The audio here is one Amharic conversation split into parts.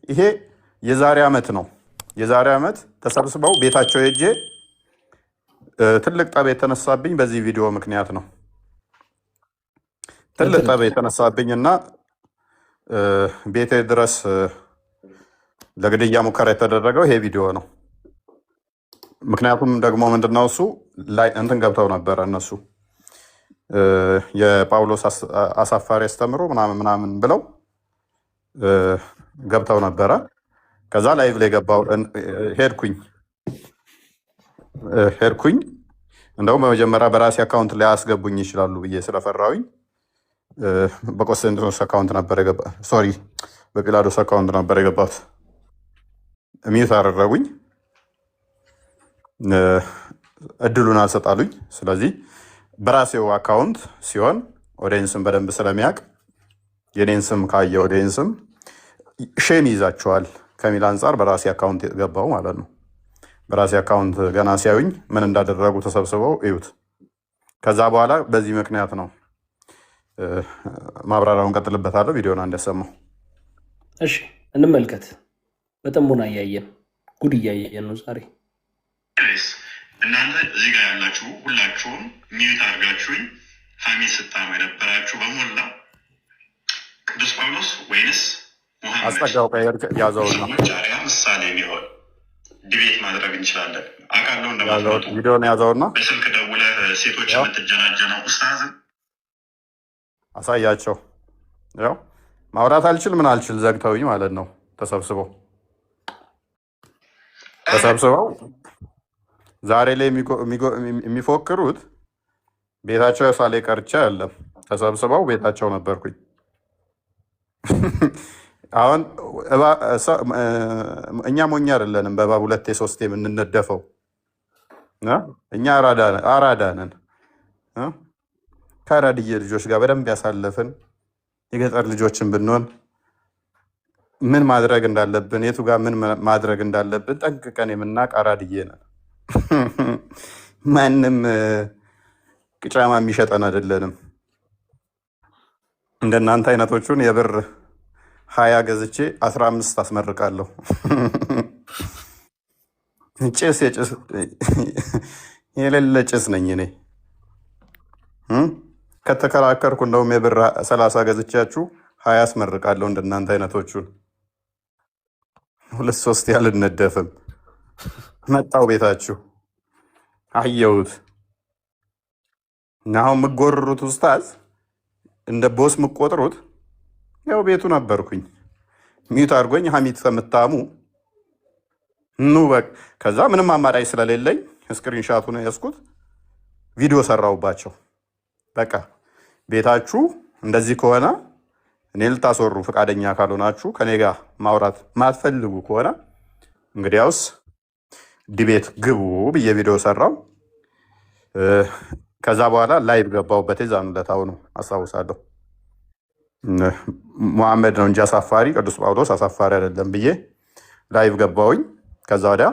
ይሄ የዛሬ ዓመት ነው። የዛሬ ዓመት ተሰብስበው ቤታቸው ሄጄ ትልቅ ጠብ የተነሳብኝ በዚህ ቪዲዮ ምክንያት ነው። ትልቅ ጠብ የተነሳብኝ እና ቤቴ ድረስ ለግድያ ሙከራ የተደረገው ይሄ ቪዲዮ ነው። ምክንያቱም ደግሞ ምንድነው እሱ ላይ እንትን ገብተው ነበረ እነሱ የጳውሎስ አሳፋሪ አስተምሮ ምናምን ብለው ገብተው ነበረ። ከዛ ላይቭ ላይ ገባው ሄድኩኝ። እንደውም በመጀመሪያ በራሴ አካውንት ላይ አስገቡኝ ይችላሉ ብዬ ስለፈራሁኝ በቆስጠንጢኖስ አካውንት ነበር በጲላዶስ አካውንት ነበር የገባት። ሚዩት አደረጉኝ፣ እድሉን አልሰጣሉኝ። ስለዚህ በራሴው አካውንት ሲሆን ኦዲየንስም በደንብ ስለሚያውቅ የኔን ስም ካየ ኦዲየንስም ሼም ይዛቸዋል ከሚል አንጻር በራሴ አካውንት ገባው ማለት ነው። በራሴ አካውንት ገና ሲያዩኝ ምን እንዳደረጉ ተሰብስበው እዩት። ከዛ በኋላ በዚህ ምክንያት ነው ማብራሪያውን ቀጥልበታለሁ። ቪዲዮን እንደሰማው እሺ እንመልከት። በጥሞና እያየን ጉድ እያየን ነው ዛሬ። እናንተ እዚህ ጋር ያላችሁ ሁላችሁም ሚዩት አድርጋችሁኝ ሀሜት ስታሙ የነበራችሁ በሞላ ቅዱስ ጳውሎስ ወይንስ ሙሐመድ ያዘውና ምሳሌ የሚሆን ዲቤት ማድረግ እንችላለን። አውቃለሁ እንደማለት ቪዲዮን ያዘውና በስልክ ደውለህ ሴቶች የምትጀናጀነው ኡስታዝን አሳያቸው። ያው ማውራት አልችል ምን አልችል ዘግተውኝ ማለት ነው። ተሰብስበው ዛሬ ላይ የሚፎክሩት ቤታቸው ሳሌ ቀርቻ ያለም ተሰብስበው ቤታቸው ነበርኩኝ። አሁን እኛ ሞኛ አይደለንም በእባብ 2-3 የምንነደፈው እኛ አራዳ ነን። ከአራድዬ ልጆች ጋር በደንብ ያሳለፍን የገጠር ልጆችን ብንሆን ምን ማድረግ እንዳለብን የቱ ጋር ምን ማድረግ እንዳለብን ጠንቅቀን የምናውቅ አራድዬ ነን። ማንም ቅጫማ የሚሸጠን አይደለንም። እንደናንተ አይነቶቹን የብር 20 ገዝቼ 15 አስመርቃለሁ። ጭስ የሌለ ጭስ ነኝ እኔ። ከተከራከርኩ እንደውም የብር 30 ገዝቻችሁ 20 አስመርቃለሁ። እንደናንተ አይነቶቹን 2-3 ያልነደፍም። መጣው ቤታችሁ አየሁት። እና አሁን የምትጎርሩት ኡስታዝ እንደ ቦስ የምትቆጥሩት ያው ቤቱ ነበርኩኝ። ሚዩት አድርጎኝ ሀሚት ከምታሙ ኑ በቃ። ከዛ ምንም አማራጭ ስለሌለኝ ስክሪንሻቱን ያስኩት ቪዲዮ ሰራውባቸው። በቃ ቤታችሁ እንደዚህ ከሆነ እኔ ልታስወሩ ፈቃደኛ ካልሆናችሁ ከኔ ጋር ማውራት ማትፈልጉ ከሆነ እንግዲያውስ ዲቤት ግቡ ብዬ ቪዲዮ ሰራው። ከዛ በኋላ ላይቭ ገባሁበት። የዛን ዕለት አሁኑ አስታውሳለሁ። ሙሐመድ ነው እንጂ አሳፋሪ ቅዱስ ጳውሎስ አሳፋሪ አይደለም ብዬ ላይቭ ገባሁኝ። ከዛ ወዲያ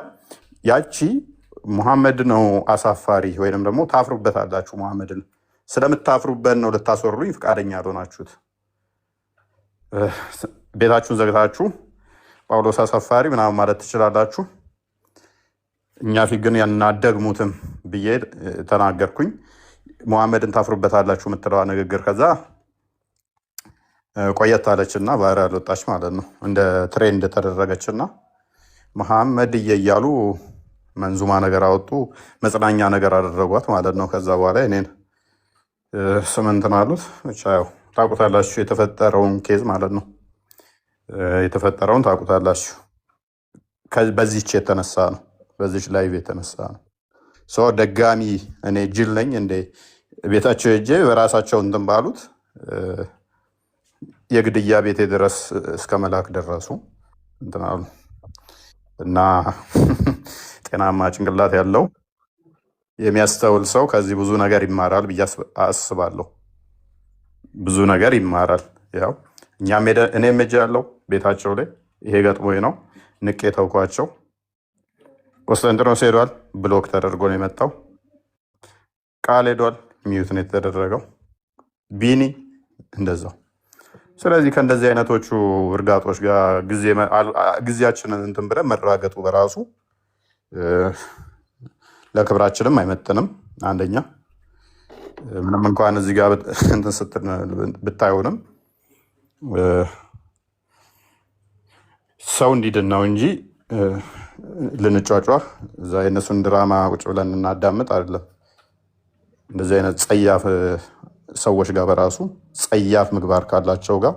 ያቺ ሙሐመድ ነው አሳፋሪ ወይንም ደግሞ ታፍሩበታላችሁ፣ ሙሐመድን ስለምታፍሩበት ነው ልታስወሩኝ ፈቃደኛ ያልሆናችሁት። ቤታችሁን ዘግታችሁ ጳውሎስ አሳፋሪ ምናምን ማለት ትችላላችሁ። እኛ ፊት ግን ያናደግሙትም ብዬ ተናገርኩኝ። ሙሐመድን ታፍሩበታላችሁ የምትለዋ ንግግር ከዛ ቆየት አለችና ቫይራል ወጣች ማለት ነው። እንደ ትሬንድ ተደረገችና መሐመድ እያሉ መንዙማ ነገር አወጡ፣ መጽናኛ ነገር አደረጓት ማለት ነው። ከዛ በኋላ እኔን ስምንትን አሉት። ብቻ ያው ታውቁታላችሁ የተፈጠረውን ኬዝ ማለት ነው። የተፈጠረውን ታውቁታላችሁ። በዚች የተነሳ ነው፣ በዚች ላይቭ የተነሳ ነው። ደጋሚ እኔ ጅል ነኝ እንደ ቤታቸው ሄጄ በራሳቸው እንትን ባሉት የግድያ ቤቴ ድረስ እስከ መላክ ደረሱ እንትን አሉ። እና ጤናማ ጭንቅላት ያለው የሚያስተውል ሰው ከዚህ ብዙ ነገር ይማራል ብዬ አስባለሁ። ብዙ ነገር ይማራል። ያው እኔም ሄጄ ያለው ቤታቸው ላይ ይሄ ገጥሞኝ ነው። ንቄ ተውኳቸው። ቆስጠንጢኖስ ሄዷል፣ ብሎክ ተደርጎ ነው የመጣው። ቃል ሄዷል፣ ሚዩት ነው የተደረገው። ቢኒ እንደዛው ስለዚህ ከእንደዚህ አይነቶቹ እርጋጦች ጋር ጊዜያችንን እንትን ብለን መራገጡ በራሱ ለክብራችንም አይመጥንም። አንደኛ ምንም እንኳን እዚህ ጋር እንትን ስትል ብታዩንም ሰው እንዲድን ነው እንጂ ልንጫጫ እዛ የእነሱን ድራማ ቁጭ ብለን እናዳምጥ አይደለም። እንደዚህ አይነት ጸያፍ ሰዎች ጋር በራሱ ጸያፍ ምግባር ካላቸው ጋር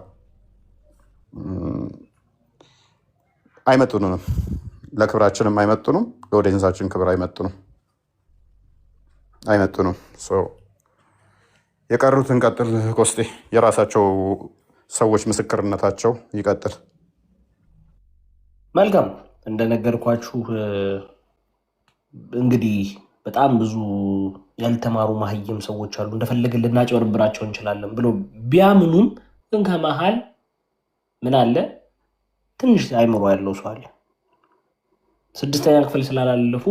አይመጡንም። ለክብራችንም አይመጡንም፣ ለኦዲየንሳችን ክብር አይመጡንም። የቀሩትን ቀጥል ኮስቴ፣ የራሳቸው ሰዎች ምስክርነታቸው ይቀጥል። መልካም እንደነገርኳችሁ እንግዲህ በጣም ብዙ ያልተማሩ መሀይም ሰዎች አሉ። እንደፈለግን ልናጭበረብራቸው እንችላለን ብሎ ቢያምኑም ግን ከመሀል ምን አለ ትንሽ አይምሮ ያለው ሰው አለ። 6ኛ ክፍል ስላላለፉ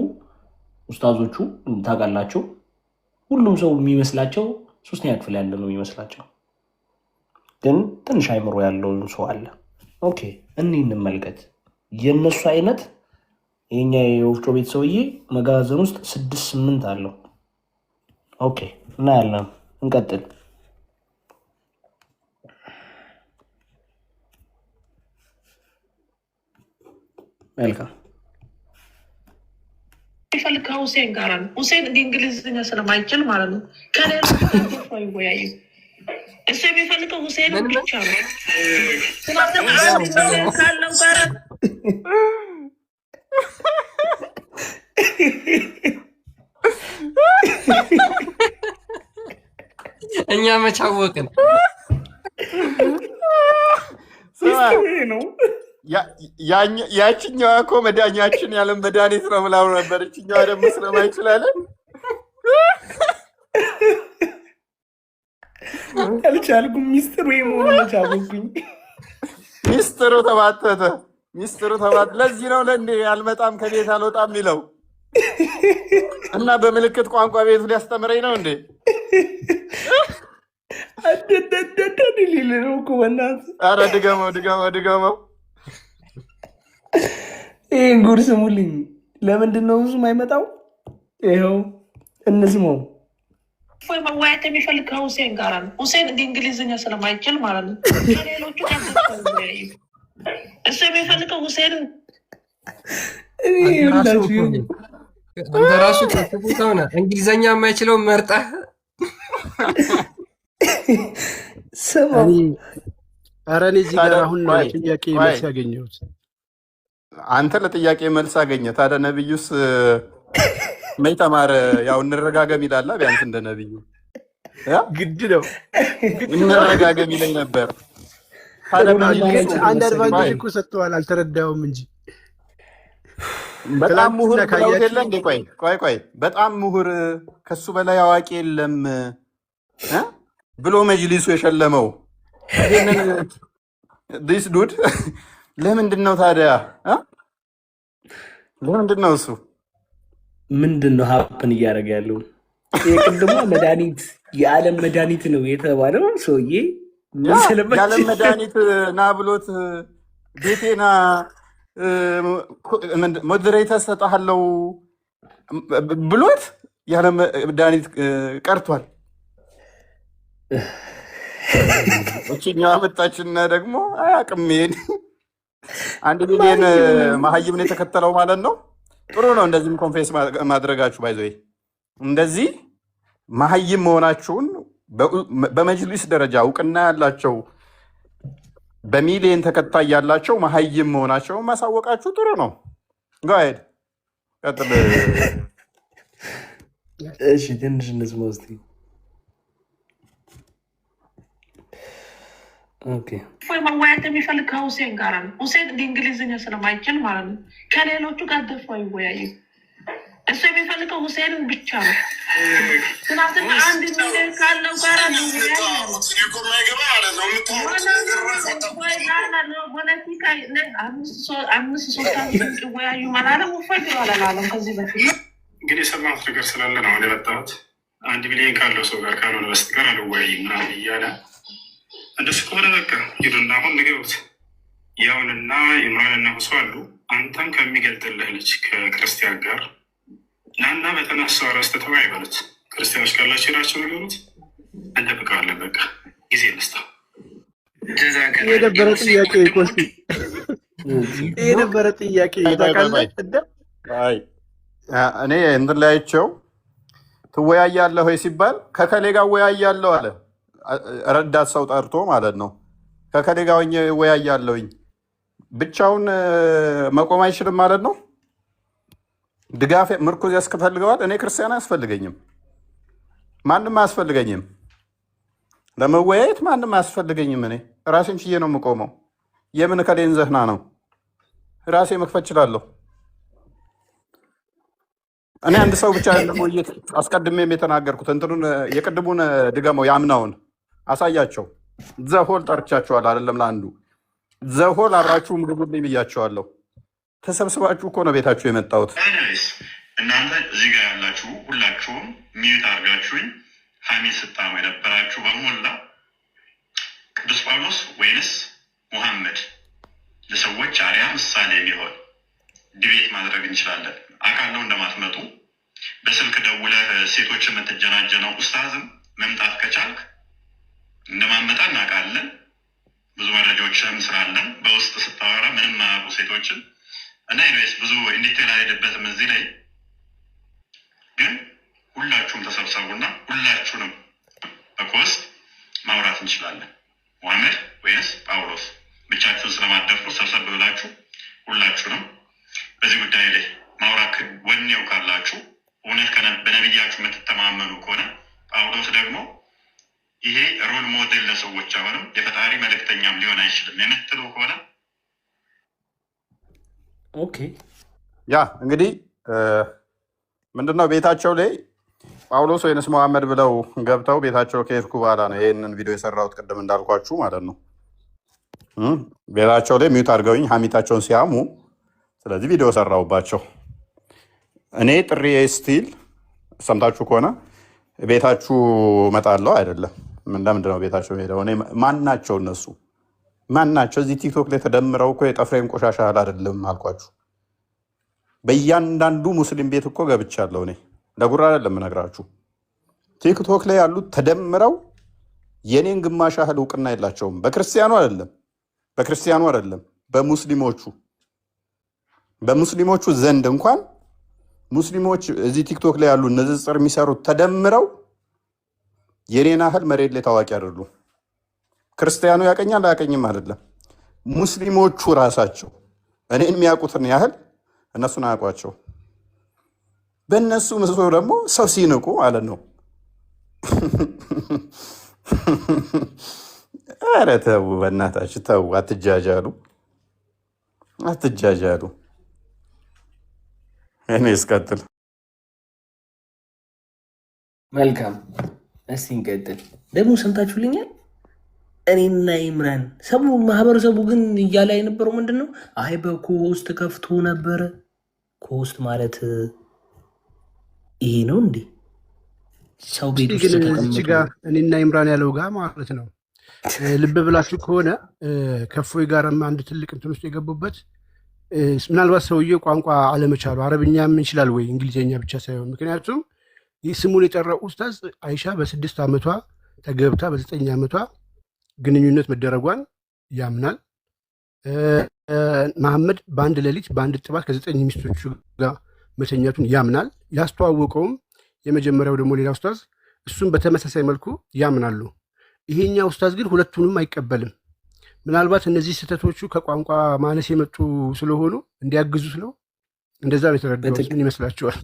ኡስታዞቹ ታውቃላችሁ፣ ሁሉም ሰው የሚመስላቸው 3ኛ ክፍል ያለ ነው የሚመስላቸው። ግን ትንሽ አይምሮ ያለው ሰው አለ። ኦኬ እንመልከት። የነሱ አይነት የኛ የወፍጮ ቤት ሰውዬ መጋዘን ውስጥ 6-8 አለው። ኦኬ እናያለን። እንቀጥል። መልካም ይፈልግ ከሁሴን ጋር ነው። ሁሴን እንግሊዝኛ ስለማይችል ማለት ነው ከሌላ ይወያዩ። እሱ የሚፈልገው ሁሴን ብቻ ነው። ካለው ጋር እኛ መቻወቅን ነው። ያችኛዋ እኮ መዳኛችን ያለን መድኃኒት ነው ብላው ነበር። እችኛዋ ደግሞ ስለማይችላለን አልቻልኩም። ሚስጥሩ የመሆኑ መቻወቅኝ። ሚስጥሩ ተባተተ። ለዚህ ነው ለእንዴ አልመጣም ከቤት አልወጣም የሚለው እና በምልክት ቋንቋ ቤቱ ሊያስተምረኝ ነው እንዴ? ሊል ነው እኮ በእናትህ። ኧረ ድገመው። ይህን ጉድ ስሙልኝ። ለምንድን ነው እሱም አይመጣው? ይኸው እንስማው። መወያየት የሚፈልግ ከሁሴን ጋር ነው። ሁሴን እንግሊዝኛ ስለማይችል ማለት ነው ከሌሎቹ እሱ የሚፈልገው ሁሴን አንተ ራሱ ሆነ እንግሊዝኛ የማይችለው መርጠህ ስማው። ኧረ እኔ እዚህ ጋር አሁን ጥያቄ መልስ ያገኘሁት አንተ ለጥያቄ መልስ አገኘ። ታዲያ ነብዩስ ምን ተማረ? ያው እንረጋገም ይላል። ቢያንስ እንደ ነብዩ ግድ ነው እንረጋገም ይለኝ ነበር። አንድ አድቫንቴጅ እኮ ሰጥተዋል፣ አልተረዳውም እንጂ በጣም ምሁር ብለውት የለ እንዴ? ቆይ በጣም ምሁር ከሱ በላይ አዋቂ የለም ብሎ መጅሊሱ የሸለመው ይህንን ዲስ ዱድ ለምንድን ነው ታዲያ? ለምንድን ነው እሱ ምንድን ነው ሀፕን እያደረገ ያለው? የቅድሞ መድኃኒት የዓለም መድኃኒት ነው የተባለው ሰውዬ የዓለም መድኃኒት ና ብሎት ቤቴና ሞዴሬተር ሰጠሃለው ብሎት የዓለም መድኃኒት ቀርቷል። እችኛዋ መጣችና ደግሞ አያውቅም። ይሄን 1 ሚሊዮን መሀይምን የተከተለው ማለት ነው። ጥሩ ነው እንደዚህም ኮንፌስ ማድረጋችሁ። ባይዘይ እንደዚህ መሀይም መሆናችሁን በመጅሊስ ደረጃ እውቅና ያላቸው በሚሊዮን ተከታይ ያላቸው መሀይም መሆናቸውን ማሳወቃችሁ ጥሩ ነው። ጋይድ ቀጥል። እሺ ትንሽ እንስማ እስኪ። መወያየት የሚፈልግ ከሁሴን ጋር ነው። ሁሴን እንግሊዝኛ ስለማይችል ማለት ነው ከሌሎቹ ጋር ደፋ ይወያዩ። እሱ የሚፈልገው ሁሴንን ብቻ ነው። ምናምን 1 ሚሊዮን ካለው ጋር ወያዩ ማለም ፈጅዋላለም። ከዚህ በፊት እንግዲህ የሰማሁት ነገር ስላለ ነው ወደ መጣሁት። 1 ሚሊዮን ካለው ሰው ጋር ካልሆነ በስተቀር አልወያይም ምናምን እያለ እንደሱ ከሆነ በቃ ሂዱና አሁን ንገሩት። ያውንና ኢምራንና ሁሱ አሉ። አንተም ከሚገልጥልህ ልጅ ከክርስቲያን ጋር ናና በተነሳው ራስ ተተባ ይበሉት። ክርስቲያኖች ካላቸው ሄዳቸው ነገሩት። እንጠብቀዋለን። በቃ ጊዜ እንስታ። የነበረ ጥያቄ ኮስቲ የነበረ ጥያቄ ታውቃለህ። እኔ እንትን ላይቸው ትወያያለህ ወይ ሲባል ከከሌ ጋር እወያያለሁ አለ። ረዳት ሰው ጠርቶ ማለት ነው። ከከሌ ጋር ሆኜ እወያያለሁኝ። ብቻውን መቆም አይችልም ማለት ነው። ድጋፍ ምርኩዝ ያስፈልገዋል። እኔ ክርስቲያን አያስፈልገኝም፣ ማንም አያስፈልገኝም። ለመወያየት ማንም አያስፈልገኝም። እኔ ራሴን ችዬ ነው የምቆመው። የምን ከሌን ዘህና ነው? ራሴ መክፈት እችላለሁ። እኔ አንድ ሰው ብቻ ለውይይት አስቀድሜም የተናገርኩት እንትኑን የቅድሙን ድገመው ያምናውን አሳያቸው። ዘሆል ጠርቻቸዋል አይደለም ለአንዱ ዘሆል አብራችሁ ምግቡልኝ ብያቸዋለሁ። ተሰብስባችሁ እኮ ነው ቤታችሁ የመጣሁት። እናንተ እዚህ ጋር ያላችሁ ሁላችሁም ሚዩት አድርጋችሁኝ ሐሜት ስታሙ የነበራችሁ በሞላ ቅዱስ ጳውሎስ ወይንስ ሙሐመድ ለሰዎች አርያ ምሳሌ የሚሆን ዲቤት ማድረግ እንችላለን። አውቃለሁ እንደማትመጡ በስልክ ደውለህ ሴቶች የምትጀናጀነው ኡስታዝም መምጣት ከቻልክ እንደማመጣ እናውቃለን። ብዙ መረጃዎችም ስላለን በውስጥ ስታወራ ምንም ማያውቁ ሴቶችን እና ኢንዌስ ብዙ ኢንዲቴል አይደበትም። እዚህ ላይ ግን ሁላችሁም ተሰብሰቡና ሁላችሁንም በኮስት ማውራት እንችላለን። ሙሐመድ ወይስ ጳውሎስ ብቻችሁን ስለማደፍሩ ሰብሰብ ብላችሁ ሁላችሁንም በዚህ ጉዳይ ላይ ማውራት ወኔው ካላችሁ እውነት በነቢያችሁ የምትተማመኑ ከሆነ ጳውሎስ ደግሞ ይሄ ሮል ሞዴል ለሰዎች አሁንም የፈጣሪ መልእክተኛም ሊሆን አይችልም የምትሉ ከሆነ ኦኬ። ያ እንግዲህ ምንድነው ቤታቸው ላይ ጳውሎስ ወይንስ መሐመድ ብለው ገብተው ቤታቸው ከሄድኩ በኋላ ነው ይህንን ቪዲዮ የሰራሁት። ቅድም እንዳልኳችሁ ማለት ነው። ቤታቸው ላይ ሚዩት አድርገውኝ ሐሜታቸውን ሲያሙ፣ ስለዚህ ቪዲዮ ሰራሁባቸው። እኔ ጥሪ ስቲል ሰምታችሁ ከሆነ ቤታችሁ እመጣለሁ አይደለም። ለምንድን ነው ቤታቸው ሄደው? እኔ ማን ናቸው እነሱ? ማን ናቸው? እዚህ ቲክቶክ ላይ ተደምረው እኮ የጠፍሬም ቆሻሻ ያህል አይደለም አልኳችሁ። በእያንዳንዱ ሙስሊም ቤት እኮ ገብቻለሁ። እኔ ለጉራ አይደለም የምነግራችሁ። ቲክቶክ ላይ ያሉት ተደምረው የኔን ግማሽ ያህል እውቅና የላቸውም። በክርስቲያኑ አይደለም በሙስሊሞቹ ዘንድ እንኳን ሙስሊሞች እዚህ ቲክቶክ ላይ ያሉ ንጽጽር የሚሰሩት ተደምረው የኔን ያህል መሬት ላይ ታዋቂ አይደሉ። ክርስቲያኑ ያቀኛል አያቀኝም አይደለም። ሙስሊሞቹ ራሳቸው እኔን የሚያውቁትን ያህል እነሱን አያውቋቸው። በእነሱ ምስሎ ደግሞ ሰው ሲንቁ ማለት ነው። ኧረ ተው በእናታችሁ ተው፣ አትጃጃሉ። እኔ እስቀጥል። መልካም፣ እስቲ እንቀጥል። ደግሞ ሰምታችሁልኛል። እኔና ኢምራን ማህበረሰቡ ግን እያለ የነበረው ምንድን ነው? አይ በኮሆስት ከፍቶ ነበረ። ኮሆስት ማለት ይሄ ነው እንዴ? ሰው ቤት ውስጥ እዚህ ጋር እኔና ኢምራን ያለው ጋር ማለት ነው። ልብ ብላችሁ ከሆነ ከፎይ ጋርም አንድ ትልቅ እንትን ውስጥ የገቡበት ምናልባት ሰውዬው ቋንቋ አለመቻሉ አረብኛም ይችላል ወይ እንግሊዝኛ ብቻ ሳይሆን፣ ምክንያቱም ይህ ስሙን የጠራው ኡስታዝ አይሻ በ6 ዓመቷ ተገብታ በ9 ዓመቷ ግንኙነት መደረጓን ያምናል። መሐመድ በአንድ ሌሊት በአንድ ጥባት ከ9 ሚስቶቹ ጋር መተኛቱን ያምናል። ያስተዋወቀውም የመጀመሪያው ደግሞ ሌላ ኡስታዝ እሱም በተመሳሳይ መልኩ ያምናሉ። ይሄኛው ኡስታዝ ግን ሁለቱንም አይቀበልም። ምናልባት እነዚህ ስህተቶቹ ከቋንቋ ማነስ የመጡ ስለሆኑ እንዲያግዙት ነው። እንደዛ ነው የተረዳሁት። ምን ይመስላችኋል?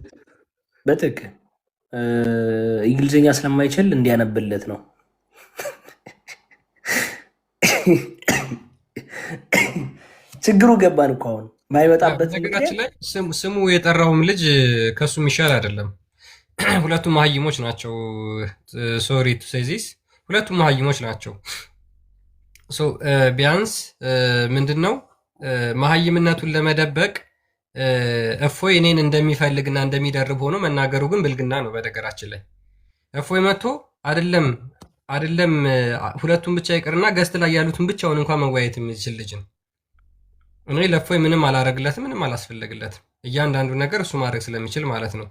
በትክክል እንግሊዝኛ ስለማይችል እንዲያነብለት ነው። ችግሩ ገባን እኮ አሁን ማይመጣበት ነገራችን ላይ ስሙ የጠራውም ልጅ ከሱ የሚሻል አይደለም። ሁለቱም መሀይሞች ናቸው። ሶሪ ቱ ሴይ ዚስ፣ ሁለቱም መሀይሞች ናቸው። ቢያንስ ምንድን ነው መሀይምነቱን ለመደበቅ እፎይ እኔን እንደሚፈልግና እንደሚደርብ ሆኖ መናገሩ ግን ብልግና ነው። በነገራችን ላይ እፎይ መጥቶ አይደለም አይደለም ሁለቱም ብቻ ይቅርና ገስት ላይ ያሉትን ብቻውን እንኳን መወያየት የሚችል ልጅ ነው። እኔ ለእፎይ ምንም አላረግለትም፣ ምንም አላስፈለግለትም። እያንዳንዱ ነገር እሱ ማድረግ ስለሚችል ማለት ነው።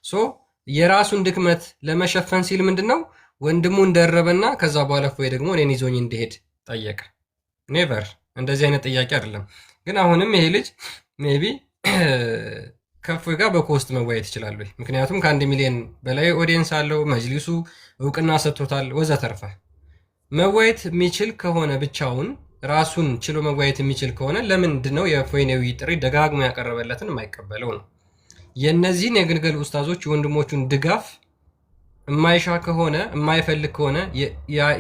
ሶ የራሱን ድክመት ለመሸፈን ሲል ምንድነው ወንድሙ እንደረበና ከዛ በኋላ እፎይ ደግሞ እኔን ይዞኝ እንዲሄድ ጠየቀ። ኔቨር እንደዚህ አይነት ጥያቄ አይደለም። ግን አሁንም ይሄ ልጅ ሜቢ ከእፎይ ጋር በኮስት መወያየት ይችላል ወይ? ምክንያቱም ከ1 ሚሊዮን በላይ ኦዲየንስ አለው፣ መጅሊሱ እውቅና ሰጥቶታል፣ ወዘተርፈ። መወያየት የሚችል ከሆነ ብቻውን ራሱን ችሎ መወያየት የሚችል ከሆነ ለምንድን ነው የእፎይን የውይይት ጥሪ ደጋግሞ ያቀረበለትን የማይቀበለው ነው? የእነዚህን የግልገል ኡስታዞች የወንድሞቹን ድጋፍ የማይሻ ከሆነ የማይፈልግ ከሆነ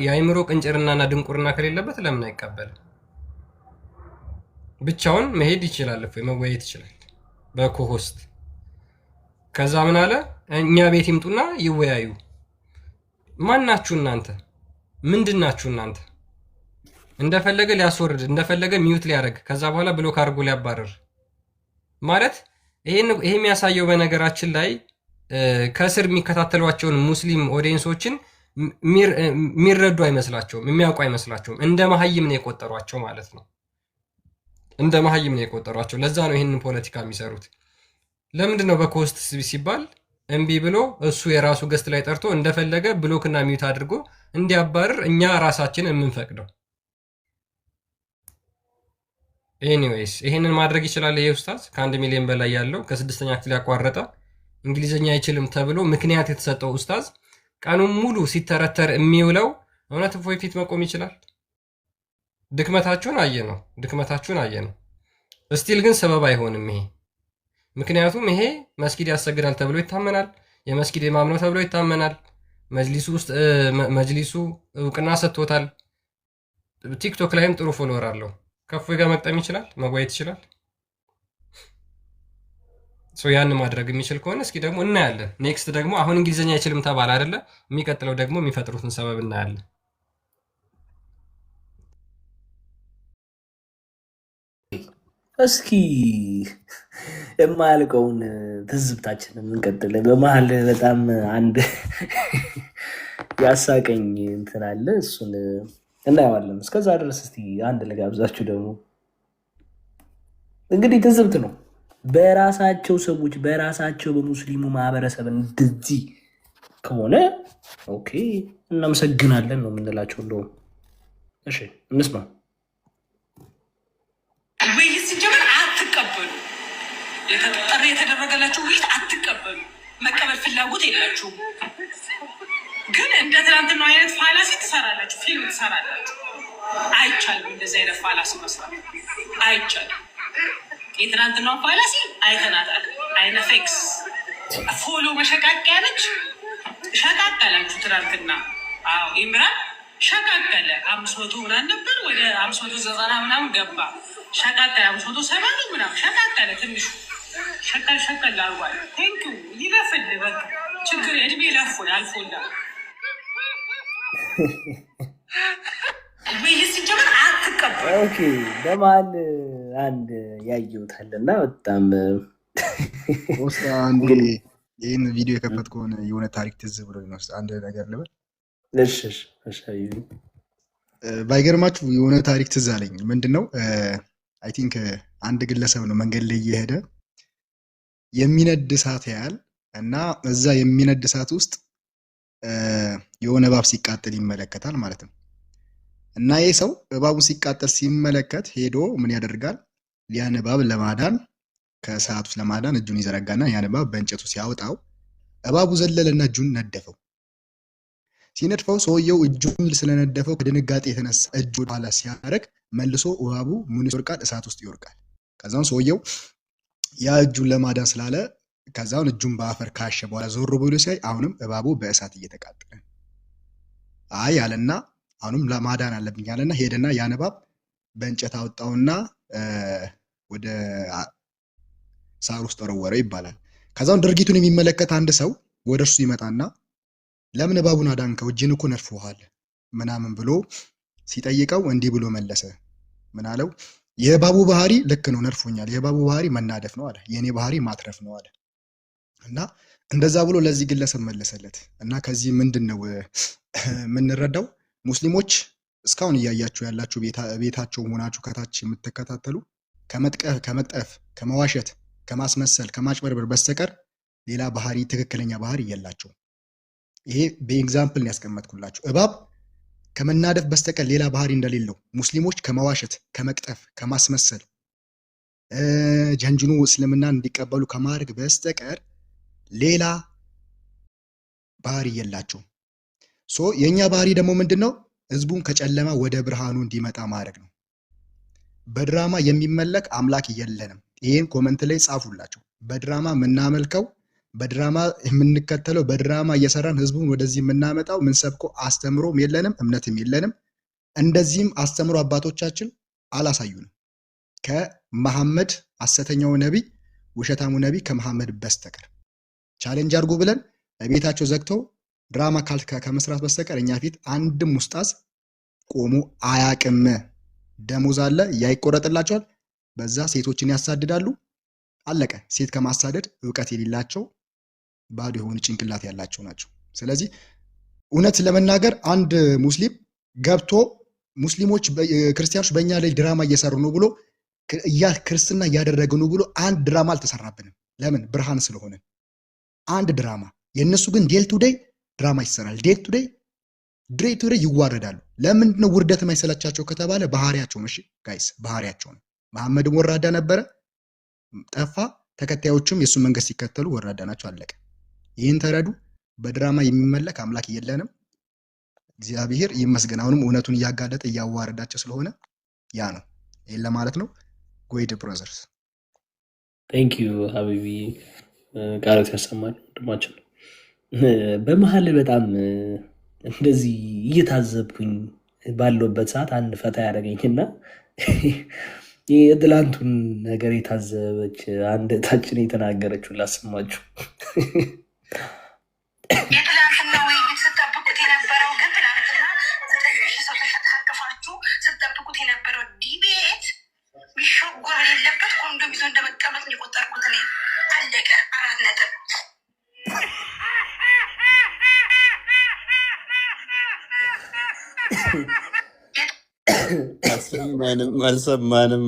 የአይምሮ ቅንጭርናና ድንቁርና ከሌለበት ለምን አይቀበልም? ብቻውን መሄድ ይችላል፣ እፎይ መወያየት ይችላል በኮሆስት። ከዛ ምን አለ እኛ ቤት ይምጡና ይወያዩ። ማን ናችሁ እናንተ? ምንድን ናችሁ እናንተ? እንደፈለገ ሊያስወርድ እንደፈለገ ሚዩት ሊያደርግ ከዛ በኋላ ብሎክ አድርጎ ሊያባረር ማለት ይሄ የሚያሳየው በነገራችን ላይ ከስር የሚከታተሏቸውን ሙስሊም ኦዲየንሶችን የሚረዱ አይመስላቸውም፣ የሚያውቁ አይመስላቸውም። እንደ መሀይም ነው የቆጠሯቸው ማለት ነው። እንደ መሀይም ነው የቆጠሯቸው። ለዛ ነው ይህንን ፖለቲካ የሚሰሩት። ለምንድን ነው በኮስት ሲባል እምቢ ብሎ እሱ የራሱ ገስት ላይ ጠርቶ እንደፈለገ ብሎክና ሚዩት አድርጎ እንዲያባርር እኛ ራሳችን የምንፈቅደው? ኤኒዌይስ ይህንን ማድረግ ይችላል ይሄ ኡስታዝ ከ1 ሚሊዮን በላይ ያለው ከ6ኛ ክፍል ያቋረጠ እንግሊዝኛ አይችልም ተብሎ ምክንያት የተሰጠው ኡስታዝ ቀኑን ሙሉ ሲተረተር የሚውለው እውነት እፎይ ፊት መቆም ይችላል? ድክመታችሁን አየ ነው። እስቲል ግን ሰበብ አይሆንም ይሄ። ምክንያቱም ይሄ መስጊድ ያሰግዳል ተብሎ ይታመናል፣ የመስጊድ ኢማም ነው ተብሎ ይታመናል። መጅሊሱ እውቅና ሰጥቶታል። ቲክቶክ ላይም ጥሩ ፎሎወር አለው። ከእፎይ ጋር መቅጠም ይችላል፣ መወያየት ይችላል። ያን ማድረግ የሚችል ከሆነ እስኪ ደግሞ እናያለን። ኔክስት ደግሞ አሁን እንግሊዝኛ አይችልም ተባለ አይደለ? የሚቀጥለው ደግሞ የሚፈጥሩትን ሰበብ እናያለን። እስኪ የማያልቀውን ትዝብታችንን እንቀጥል። በመሀል በጣም አንድ ያሳቀኝ እንትን አለ፣ እሱን እናየዋለን። እስከዛ ድረስ እስቲ አንድ ልጋብዛችሁ። ደግሞ እንግዲህ ትዝብት ነው። በራሳቸው ሰዎች በራሳቸው በሙስሊሙ ማህበረሰብ እንደዚህ ከሆነ ኦኬ እናመሰግናለን ነው የምንላቸው። እንደውም እሺ እንስማ። ውይይት ሲጀመር አትቀበሉ፣ ጥሪ የተደረገላችሁ ውይይት አትቀበሉ፣ መቀበል ፍላጎት የላችሁም። ግን እንደ ትናንትና አይነት ፋላሲ ትሰራላችሁ፣ ፊልም ትሰራላችሁ። አይቻልም፣ እንደዚህ አይነት ፋላሲ መስራት አይቻልም። የትናንትና ፋላሲ አይተናታል። አይነ ፌክስ ፎሎ መሸቃቂያ ነች። ሸቃቀላችሁ ትናንትና። አዎ ኢምራን ሸቃቀለ። 500 ምናምን ነበር ወደ 590 ምናምን ገባ። ሸቃቀለ 570 ነው ምናምን ሸቃቀለ። ትንሹ ሸቀል አርጓል። ቴንኪው ይለፍል። በቃ ችግር እድሜ ለፉን አልፎላ ሲጀምር አትቀበል። ኦኬ በመሀል አንድ ያየሁታልና በጣም ውስጥ አንዴ ይህን ቪዲዮ የከፈት ከሆነ የሆነ ታሪክ ትዝ ብሎ ውስጥ አንድ ነገር ልበል። ባይገርማችሁ የሆነ ታሪክ ትዝ አለኝ። ምንድን ነው አይ ቲንክ አንድ ግለሰብ ነው መንገድ ላይ እየሄደ የሚነድ እሳት ያያል እና እዛ የሚነድ እሳት ውስጥ የሆነ እባብ ሲቃጠል ይመለከታል ማለት ነው። እና ይህ ሰው እባቡን ሲቃጠል ሲመለከት ሄዶ ምን ያደርጋል? ያን እባብ ለማዳን ከእሳት ውስጥ ለማዳን እጁን ይዘረጋና ያን እባብ በእንጨቱ ሲያወጣው እባቡ ዘለለና እጁን ነደፈው። ሲነድፈው ሰውየው እጁን ስለነደፈው ከድንጋጤ የተነሳ እጁ ኋላ ሲያደርግ መልሶ እባቡ ምን ይወርቃል? እሳት ውስጥ ይወርቃል። ከዛው ሰውየው ያ እጁን ለማዳን ስላለ ከዛው እጁን በአፈር ካሸ በኋላ ዞር ብሎ ሲያይ አሁንም እባቡ በእሳት እየተቃጠለ አይ አለና አሁንም ለማዳን አለብኝ አለና ሄደና ያን እባብ በእንጨት አወጣውና ወደ ሳር ውስጥ ወረወረው ይባላል። ከዛው ድርጊቱን የሚመለከት አንድ ሰው ወደ እርሱ ይመጣና ለምን እባቡን አዳንከው? እጅን እኮ ነድፎሃል ምናምን ብሎ ሲጠይቀው እንዲህ ብሎ መለሰ። ምን አለው? የእባቡ ባህሪ ልክ ነው ነድፎኛል፣ የእባቡ ባህሪ መናደፍ ነው አለ። የኔ ባህሪ ማትረፍ ነው አለ። እና እንደዛ ብሎ ለዚህ ግለሰብ መለሰለት። እና ከዚህ ምንድን ነው የምንረዳው? ሙስሊሞች እስካሁን እያያችሁ ያላችሁ ቤታቸው ሆናችሁ ከታች የምትከታተሉ ከመቅጠፍ፣ ከመዋሸት፣ ከማስመሰል፣ ከማጭበርበር በስተቀር ሌላ ባህሪ ትክክለኛ ባህሪ የላቸው። ይሄ በኤግዛምፕል ነው ያስቀመጥኩላችሁ። እባብ ከመናደፍ በስተቀር ሌላ ባህሪ እንደሌለው ሙስሊሞች ከመዋሸት፣ ከመቅጠፍ፣ ከማስመሰል ጀንጅኑ እስልምናን እንዲቀበሉ ከማድረግ በስተቀር ሌላ ባህሪ የላቸው። የኛ ባህሪ ደግሞ ምንድነው? ህዝቡን ከጨለማ ወደ ብርሃኑ እንዲመጣ ማድረግ ነው። በድራማ የሚመለክ አምላክ የለንም። ይሄን ኮመንት ላይ ጻፉላቸው። በድራማ የምናመልከው፣ በድራማ የምንከተለው፣ በድራማ እየሰራን ህዝቡን ወደዚህ የምናመጣው ምንሰብከው አስተምሮም የለንም፣ እምነትም የለንም። እንደዚህም አስተምሮ አባቶቻችን አላሳዩንም ከመሐመድ ሐሰተኛው ነቢይ፣ ውሸታሙ ነቢይ ከመሐመድ በስተቀር ቻሌንጅ አድርጉ ብለን በቤታቸው ዘግተው ድራማ ከመስራት በስተቀር እኛ ፊት አንድም ኡስታዝ ቆሞ አያቅም። ደሞዝ አለ ያይቆረጥላቸዋል። በዛ ሴቶችን ያሳድዳሉ። አለቀ። ሴት ከማሳደድ እውቀት የሌላቸው ባዶ የሆኑ ጭንቅላት ያላቸው ናቸው። ስለዚህ እውነት ለመናገር አንድ ሙስሊም ገብቶ ሙስሊሞች ክርስቲያኖች በእኛ ላይ ድራማ እየሰሩ ነው ብሎ ክርስትና እያደረገ ነው ብሎ አንድ ድራማ አልተሰራብንም። ለምን? ብርሃን ስለሆነ አንድ ድራማ። የእነሱ ግን ዴል ቱ ዴይ ድራማ ይሰራል። ዴል ቱ ዴይ ይዋረዳሉ። ለምንድን ነው ውርደት የማይሰለቻቸው ከተባለ ባህሪያቸው ነው። እሺ ጋይስ፣ ባህሪያቸው ነው። መሐመድም ወራዳ ነበረ፣ ጠፋ። ተከታዮቹም የእሱ መንገድ ሲከተሉ ወራዳ ናቸው። አለቀ። ይህን ተረዱ። በድራማ የሚመለክ አምላክ የለንም። እግዚአብሔር ይመስገን። አሁንም እውነቱን እያጋለጠ እያዋረዳቸው ስለሆነ ያ ነው። ይህን ለማለት ነው። ጎይድ ብሮዘርስ ቴንክ ዩ ሀቢቢ፣ ቃሎት ያሰማል ወንድማችን። በመሀል በጣም እንደዚህ እየታዘብኩኝ ባለበት ሰዓት አንድ ፈታ ያደረገኝና የትላንቱን ነገር የታዘበች አንድ ታችን የተናገረችውን ላሰማችሁ። የትላንትና ውይይት ስጠብቁት የነበረው ግን ትላንትና 9,000 ሰው ተሸታቅፋችሁ ስጠብቁት የነበረው ዲቤት ቢሾጎር የሌለበት ኮንዶም ይዞ እንደመቀመጥ የቆጠርኩት እኔ። አለቀ። 4 ነጥብ።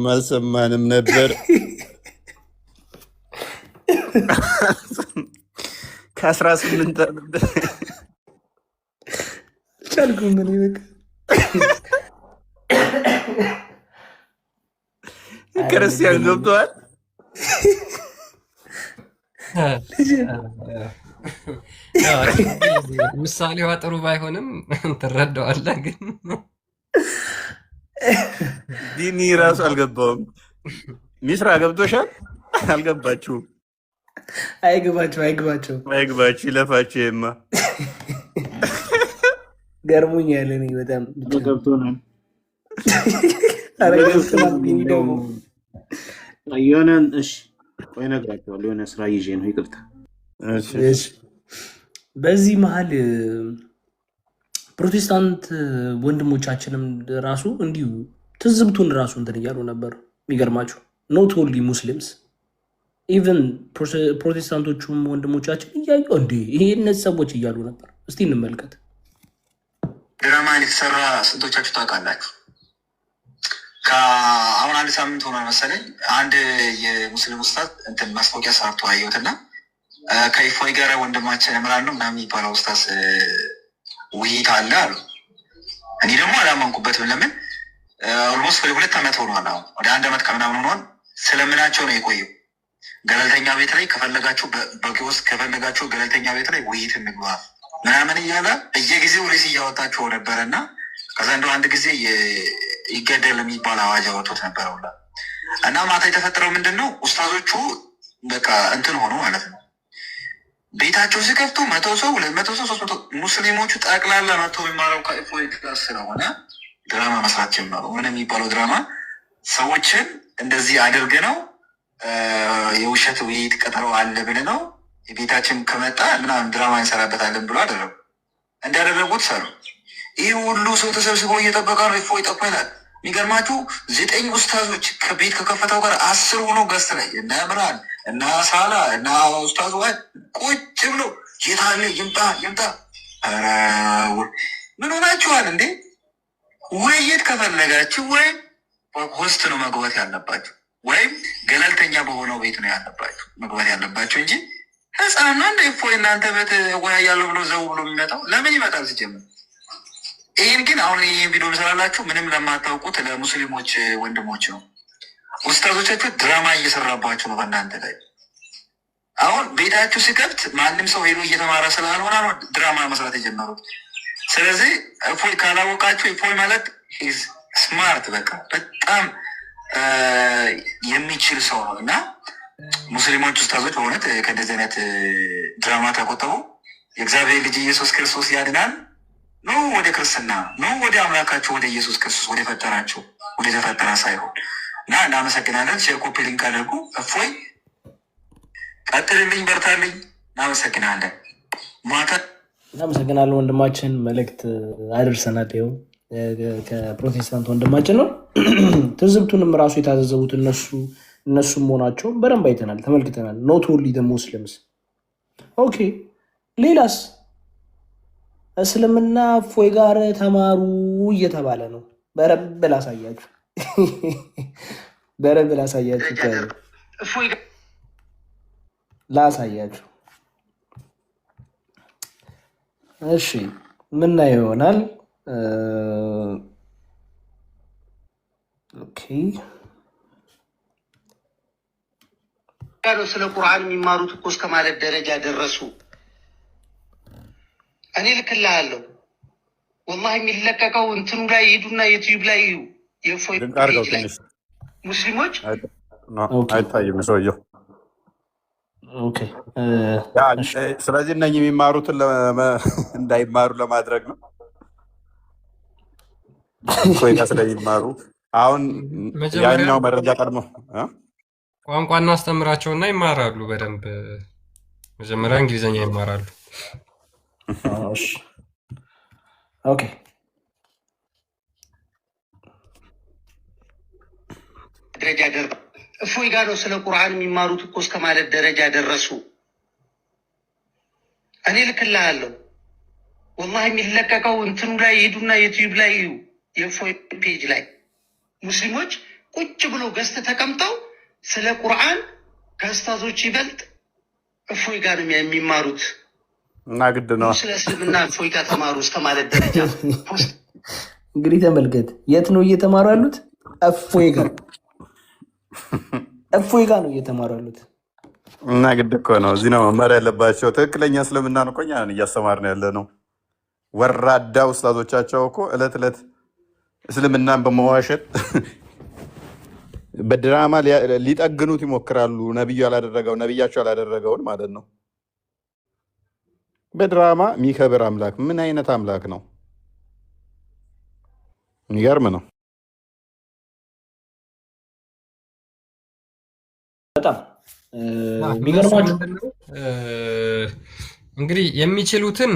አልሰማንም ነበር። ከ18 ቻልኩም ምን ይበቃ ክርስቲያን ገብተዋል። ምሳሌዋ ጥሩ ባይሆንም ትረዳዋለህ። ግን ዲኒ ራሱ አልገባውም። ሚስራ ገብቶሻል? አልገባችሁም? አይግባችሁ ይለፋችሁ። የማ ገርሞኝ ያለ በጣም ገብቶናል። የሆነ እሺ፣ ቆይ እነግራቸዋለሁ። የሆነ ስራ ይዤ ነው። ይቅርታ። በዚህ መሀል ፕሮቴስታንት ወንድሞቻችንም ራሱ እንዲሁ ትዝብቱን ራሱ እንትን እያሉ ነበር። የሚገርማችሁ ኖት ኦንሊ ሙስሊምስ ኢቨን ፕሮቴስታንቶቹም ወንድሞቻችን እያዩ እንዴ ይሄ እነዚህ ሰዎች እያሉ ነበር። እስቲ እንመልከት። ድራማ የተሰራ ስንቶቻችሁ ታውቃላችሁ? አሁን 1 ሳምንት ሆኗል መሰለኝ። አንድ የሙስሊም ኡስታዝ እንትን ማስታወቂያ ሰርቶ አየሁትና ከኢፎይ ጋር ወንድማችን እምራን ነው ምናምን የሚባለው ኡስታዝ ውይይት አለ አሉ። እኔ ደግሞ አላመንኩበትም። ለምን ኦልሞስት ወደ 2 ዓመት ሆኗል። አሁን ወደ 1 ዓመት ከምናምን ሆኗል። ስለምናቸው ነው የቆየው። ገለልተኛ ቤት ላይ ከፈለጋችሁ በኪዮስክ ከፈለጋችሁ ገለልተኛ ቤት ላይ ውይይት እንግባ ምናምን እያለ በየጊዜው ሬስ እያወጣቸው ነበረ እና ከዛ እንደው አንድ ጊዜ ይገደል የሚባል አዋጅ አወጡት ነበረ ሁላ እና ማታ የተፈጠረው ምንድን ነው? ኡስታዞቹ በቃ እንትን ሆኖ ማለት ነው። ቤታቸው ሲከፍቱ 100 ሰው 200 ሰው 300 ሙስሊሞቹ ጠቅላላ መጥቶ የሚማረው ከኢፎይ ክላስ ስለሆነ ድራማ መስራት ጀመሩ። ምን የሚባለው ድራማ? ሰዎችን እንደዚህ አድርግ ነው የውሸት ውይይት ቀጠሮ አለ ብል ነው የቤታችን ከመጣ ምናምን ድራማ እንሰራበታለን ብሎ አደረጉ። እንዳደረጉት ሰሩ። ይህ ሁሉ ሰው ተሰብስቦ እየጠበቀ ነው። ኢፎይ ጠፋ ይላል። የሚገርማችሁ 9 ኡስታዞች ከቤት ከከፈተው ጋር 10 ሆኖ ገስት ላይ እነ እምራን እና ሳላ እና ኡስታዝ ዋል ቁጭ ብሎ የታለ ይምጣ ይምጣ። ኧረ ምን ሆናችኋል እንዴ? ውይይት ከፈለጋችሁ ወይም ሆስት ነው መግባት ያለባችሁ፣ ወይም ገለልተኛ በሆነው ቤት ነው ያለባችሁ መግባት ያለባችሁ እንጂ ህፃና እንደ ፎ እናንተ ቤት ወያያለሁ ብሎ ዘው ብሎ የሚመጣው ለምን ይመጣል ሲጀምር? ይህን ግን አሁን ይህን ቪዲዮ ስላላችሁ ምንም ለማታውቁት ለሙስሊሞች ወንድሞች ነው። ኡስታዞቻችሁ ድራማ እየሰራባችሁ ነው በእናንተ ላይ። አሁን ቤታችሁ ሲከብት ማንም ሰው ሄዶ እየተማረ ስላልሆነ ነው ድራማ መስራት የጀመሩት። ስለዚህ እፎይ ካላወቃችሁ እፎይ ማለት ስማርት በቃ በጣም የሚችል ሰው ነው እና ሙስሊሞች ኡስታዞች በእውነት ከእንደዚህ አይነት ድራማ ተቆጠቡ። የእግዚአብሔር ልጅ ኢየሱስ ክርስቶስ ያድናል። ኑ ወደ ክርስትና፣ ኑ ወደ አምላካችሁ ወደ ኢየሱስ ክርስቶስ ወደ ፈጠራችሁ ወደ ተፈጠረ ሳይሆን እና እናመሰግናለን። ሼር ኮፒ ሊንክ አድርጉ። እፎይ ቀጥልልኝ፣ በርታልኝ። እናመሰግናለን። ማታ እናመሰግናለን ወንድማችን። መልእክት አድርሰናል። ይኸው ከፕሮቴስታንት ወንድማችን ነው። ትዝብቱንም ራሱ የታዘዘቡት እነሱም መሆናቸውን በደንብ አይተናል፣ ተመልክተናል። ኖት ኦንሊ ዘ ሙስሊምስ። ኦኬ ሌላስ? እስልምና እፎይ ጋር ተማሩ እየተባለ ነው። በረብ ላሳያችሁ፣ በረብ ላሳያችሁ፣ ላሳያችሁ። እሺ ምናየው ይሆናል። ኦኬ ስለ ቁርአን የሚማሩት እኮ እስከ ማለት ደረጃ ደረሱ። እኔ ልክልሃለሁ ወላሂ የሚለቀቀው እንትኑ ላይ ሂዱና ዩቲዩብ ላይ እዩ። የእፎይ ፔጅ ላይ ሙስሊሞች አይታይም ሰውየው። ስለዚህ እነኝህ የሚማሩትን እንዳይማሩ ለማድረግ ነው። ኮይታ ስለሚማሩ አሁን ያኛው መረጃ ቀድሞ ቋንቋ እናስተምራቸውና ይማራሉ በደንብ። መጀመሪያ እንግሊዝኛ ይማራሉ። ኦኬ ደረጃ ደረሱ። እፎይ ጋር ነው ስለ ቁርአን የሚማሩት እኮ እስከ ማለት ደረጃ ደረሱ። እኔ ልክልሃለሁ ወላሂ የሚለቀቀው እንትኑ ላይ ሂዱና ዩቲዩብ ላይ እዩ። የእፎይ ፔጅ ላይ ሙስሊሞች ቁጭ ብሎ ገዝት ተቀምጠው ስለ ቁርአን ከኡስታዞች ይበልጥ እፎይ ጋር ነው የሚማሩት እና ግድ ነው ስለ እስልምና እፎይ ጋር ተማሩ እስከ ማለት ደረጃ። እንግዲህ ተመልከት፣ የት ነው እየተማሩ ያሉት? እፎይ ጋር፣ እፎይ ጋር ነው እየተማሩ ያሉት። እና ግድ እኮ ነው። እዚህ ነው መማር ያለባቸው። ትክክለኛ እስልምና ነው እኮ እኛ እያስተማርን ያለ ነው። ወራዳ ኡስታዞቻቸው እኮ እለት እለት እስልምናን በመዋሸት በድራማ ሊጠግኑት ይሞክራሉ። ነቢያቸው ያላደረገውን ማለት ነው። በድራማ የሚከብር አምላክ ምን አይነት አምላክ ነው? የሚገርም ነው በጣም የሚገርማችሁ። እንግዲህ የሚችሉትን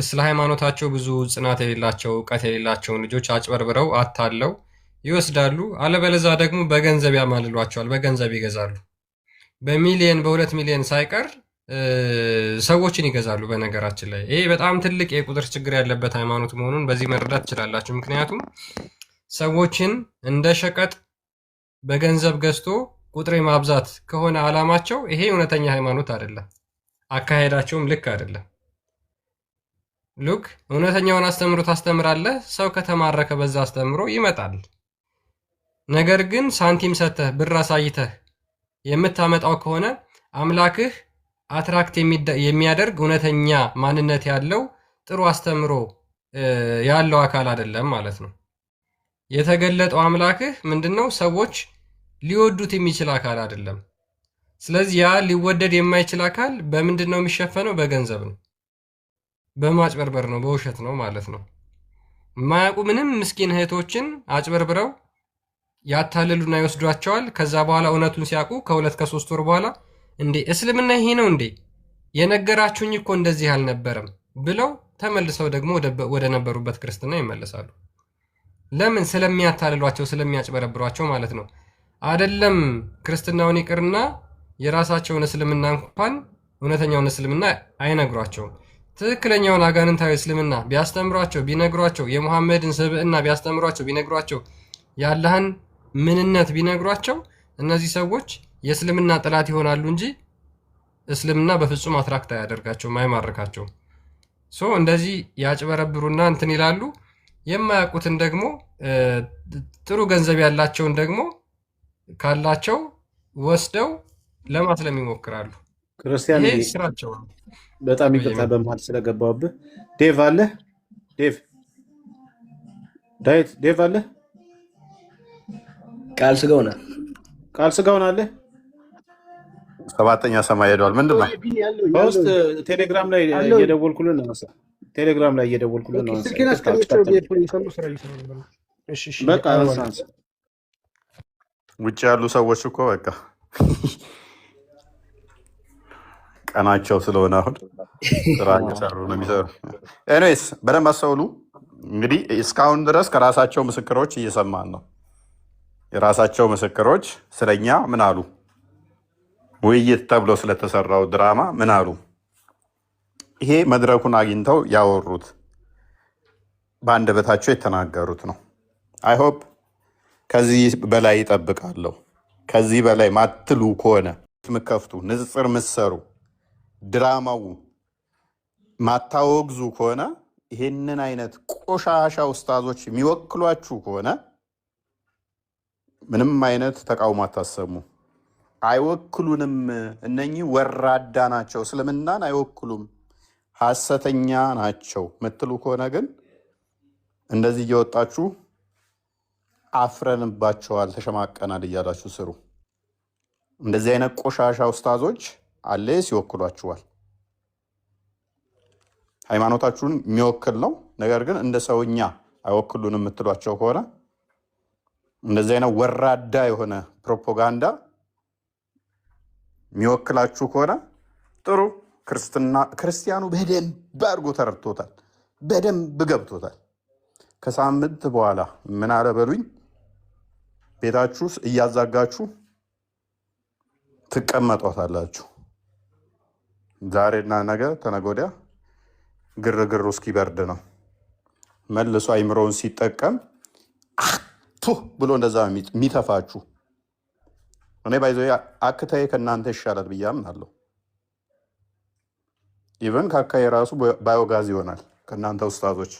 ስለ ሃይማኖታቸው ብዙ ጽናት የሌላቸው እውቀት የሌላቸውን ልጆች አጭበርብረው አታለው ይወስዳሉ። አለበለዛ ደግሞ በገንዘብ ያማልሏቸዋል፣ በገንዘብ ይገዛሉ። በሚሊየን በ2 ሚሊዮን ሳይቀር ሰዎችን ይገዛሉ። በነገራችን ላይ ይሄ በጣም ትልቅ የቁጥር ችግር ያለበት ሃይማኖት መሆኑን በዚህ መረዳት ትችላላችሁ። ምክንያቱም ሰዎችን እንደ ሸቀጥ በገንዘብ ገዝቶ ቁጥር ማብዛት ከሆነ ዓላማቸው ይሄ እውነተኛ ሃይማኖት አይደለም። አካሄዳቸውም ልክ አይደለም። ሉክ እውነተኛውን አስተምሮ ታስተምራለህ። ሰው ከተማረከ በዛ አስተምሮ ይመጣል። ነገር ግን ሳንቲም ሰተህ ብር አሳይተህ የምታመጣው ከሆነ አምላክህ አትራክት የሚያደርግ እውነተኛ ማንነት ያለው ጥሩ አስተምሮ ያለው አካል አይደለም ማለት ነው። የተገለጠው አምላክህ ምንድነው? ሰዎች ሊወዱት የሚችል አካል አይደለም። ስለዚህ ያ ሊወደድ የማይችል አካል በምንድን ነው የሚሸፈነው? በገንዘብ ነው፣ በማጭበርበር ነው፣ በውሸት ነው ማለት ነው። የማያውቁ ምንም ምስኪን እህቶችን አጭበርብረው ያታልሉና ይወስዷቸዋል። ከዛ በኋላ እውነቱን ሲያውቁ ከ2 ከ3 ወር በኋላ እንዴ እስልምና ይሄ ነው እንዴ? የነገራችሁኝ እኮ እንደዚህ አልነበረም ብለው ተመልሰው ደግሞ ወደ ነበሩበት ክርስትና ይመለሳሉ። ለምን? ስለሚያታልሏቸው፣ ስለሚያጭበረብሯቸው ማለት ነው። አይደለም ክርስትናውን ይቅርና የራሳቸውን እስልምና እንኳን እውነተኛውን እስልምና አይነግሯቸውም። ትክክለኛውን አጋንንታዊ እስልምና ቢያስተምሯቸው ቢነግሯቸው፣ የሙሐመድን ስብዕና ቢያስተምሯቸው ቢነግሯቸው፣ የአላህን ምንነት ቢነግሯቸው እነዚህ ሰዎች የእስልምና ጠላት ይሆናሉ እንጂ እስልምና በፍጹም አትራክት አያደርጋቸውም፣ አይማርካቸውም። እንደዚህ ያጭበረብሩና እንትን ይላሉ። የማያውቁትን ደግሞ ጥሩ ገንዘብ ያላቸውን ደግሞ ካላቸው ወስደው ለማስለም ይሞክራሉ። ክርስቲያን ይሄ ስራቸው ነው። በጣም ይቅርታ በመሀል ስለገባሁብህ። ዴቭ አለ? ዴቭ አለ? ቃል ስጋው ነህ? ቃል ስጋውን አለ? ሰባተኛ ሰማይ ሄዷል። ምንድን ነው በውስጥ ቴሌግራም ላይ እየደወልኩልን ነው። ቴሌግራም ላይ እየደወልኩልን ነው። በቃ ውጭ ያሉ ሰዎች እኮ በቃ ቀናቸው ስለሆነ አሁን ስራ እየሰሩ ነው የሚሰሩ። ኤኒዌይስ በደንብ አስተውሉ። እንግዲህ እስካሁን ድረስ ከራሳቸው ምስክሮች እየሰማን ነው። የራሳቸው ምስክሮች ስለኛ ምን አሉ? ውይይት ተብሎ ስለተሰራው ድራማ ምን አሉ? ይሄ መድረኩን አግኝተው ያወሩት በአንደበታቸው የተናገሩት ነው። አይሆፕ ከዚህ በላይ ይጠብቃለሁ። ከዚህ በላይ ማትሉ ከሆነ ምከፍቱ፣ ንጽጽር ምሰሩ፣ ድራማው ማታወግዙ ከሆነ ይሄንን አይነት ቆሻሻ ኡስታዞች የሚወክሏችሁ ከሆነ ምንም አይነት ተቃውሞ አታሰሙ። አይወክሉንም፣ እነኚህ ወራዳ ናቸው፣ እስልምናን አይወክሉም፣ ሐሰተኛ ናቸው ምትሉ ከሆነ ግን እንደዚህ እየወጣችሁ አፍረንባቸዋል፣ ተሸማቀናል እያላችሁ ስሩ። እንደዚህ አይነት ቆሻሻ ኡስታዞች አሌስ ይወክሏችኋል። ሃይማኖታችሁን የሚወክል ነው፣ ነገር ግን እንደ ሰውኛ አይወክሉንም የምትሏቸው ከሆነ እንደዚህ አይነት ወራዳ የሆነ ፕሮፓጋንዳ የሚወክላችሁ ከሆነ ጥሩ። ክርስቲያኑ በደንብ አድርጎ ተረድቶታል፣ በደንብ ገብቶታል። ከሳምንት በኋላ ምን አለ በሉኝ፣ ቤታችሁ እያዛጋችሁ ትቀመጧታላችሁ። ዛሬና ነገ ተነገ ወዲያ ግርግሩ እስኪበርድ ነው። መልሶ አይምሮውን ሲጠቀም ብሎ እንደዛ የሚተፋችሁ። እኔ ባይዘ አክታዬ ከእናንተ ይሻላል ብዬ አምናለሁ። ኢቨን ከአካዬ ራሱ ባዮጋዝ ይሆናል ከእናንተ ኡስታዞች፣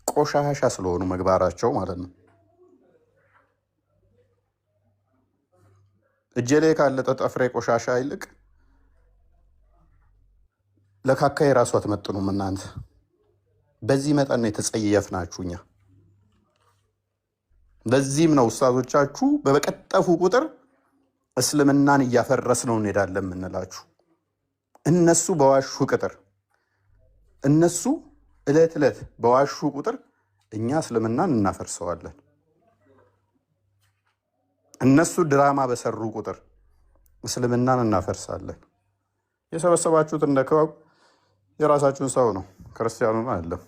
ቆሻሻ ስለሆኑ ምግባራቸው ማለት ነው። እጄ ላይ ካለ ጠፍሬ ቆሻሻ ይልቅ ለካካዬ ራሱ አትመጥኑም እናንተ። በዚህ መጠን ነው የተጸየፍናችሁ እኛ። ለዚህም ነው ኡስታዞቻችሁ በበቀጠፉ ቁጥር እስልምናን እያፈረስነው እንሄዳለን የምንላችሁ። እነሱ በዋሹ ቁጥር፣ እነሱ እለት ዕለት በዋሹ ቁጥር እኛ እስልምናን እናፈርሰዋለን። እነሱ ድራማ በሰሩ ቁጥር እስልምናን እናፈርሳለን። የሰበሰባችሁት እንደ ክበብ የራሳችሁን ሰው ነው፣ ክርስቲያኑን አይደለም።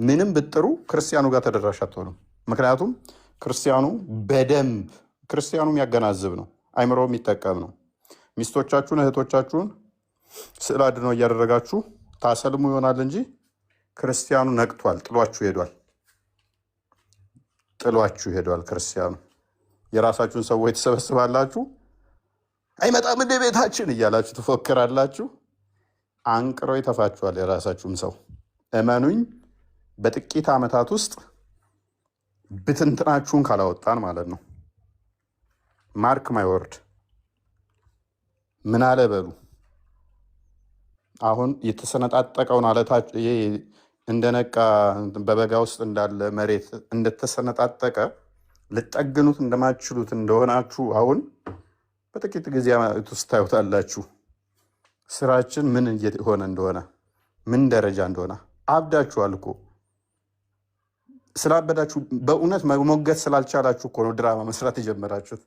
ምንም ብጥሩ ክርስቲያኑ ጋር ተደራሽ አትሆኑም። ምክንያቱም ክርስቲያኑ በደንብ ክርስቲያኑ የሚያገናዝብ ነው፣ አይምሮ የሚጠቀም ነው። ሚስቶቻችሁን እህቶቻችሁን ስዕል አድኖ እያደረጋችሁ ታሰልሙ ይሆናል እንጂ ክርስቲያኑ ነቅቷል፣ ጥሏችሁ ሄዷል። ክርስቲያኑ የራሳችሁን ሰዎች ትሰበስባላችሁ፣ አይመጣም እንደ ቤታችን እያላችሁ ትፎክራላችሁ። አንቅሮ ይተፋችኋል የራሳችሁም ሰው። እመኑኝ፣ በጥቂት ዓመታት ውስጥ ብትንትናችሁን ካላወጣን ማለት ነው። ማርክ ማይ ወርድ። ምን አለ በሉ። አሁን የተሰነጣጠቀውን አለታች እንደነቃ በበጋ ውስጥ እንዳለ መሬት እንደተሰነጣጠቀ ልጠግኑት እንደማትችሉት እንደሆናችሁ አሁን በጥቂት ጊዜ ውስጥ ታዩታላችሁ። ስራችን ምን እየሆነ እንደሆነ፣ ምን ደረጃ እንደሆነ። አብዳችኋል እኮ። ስላበዳችሁ በእውነት መሞገት ስላልቻላችሁ እኮ ነው ድራማ መስራት የጀመራችሁት።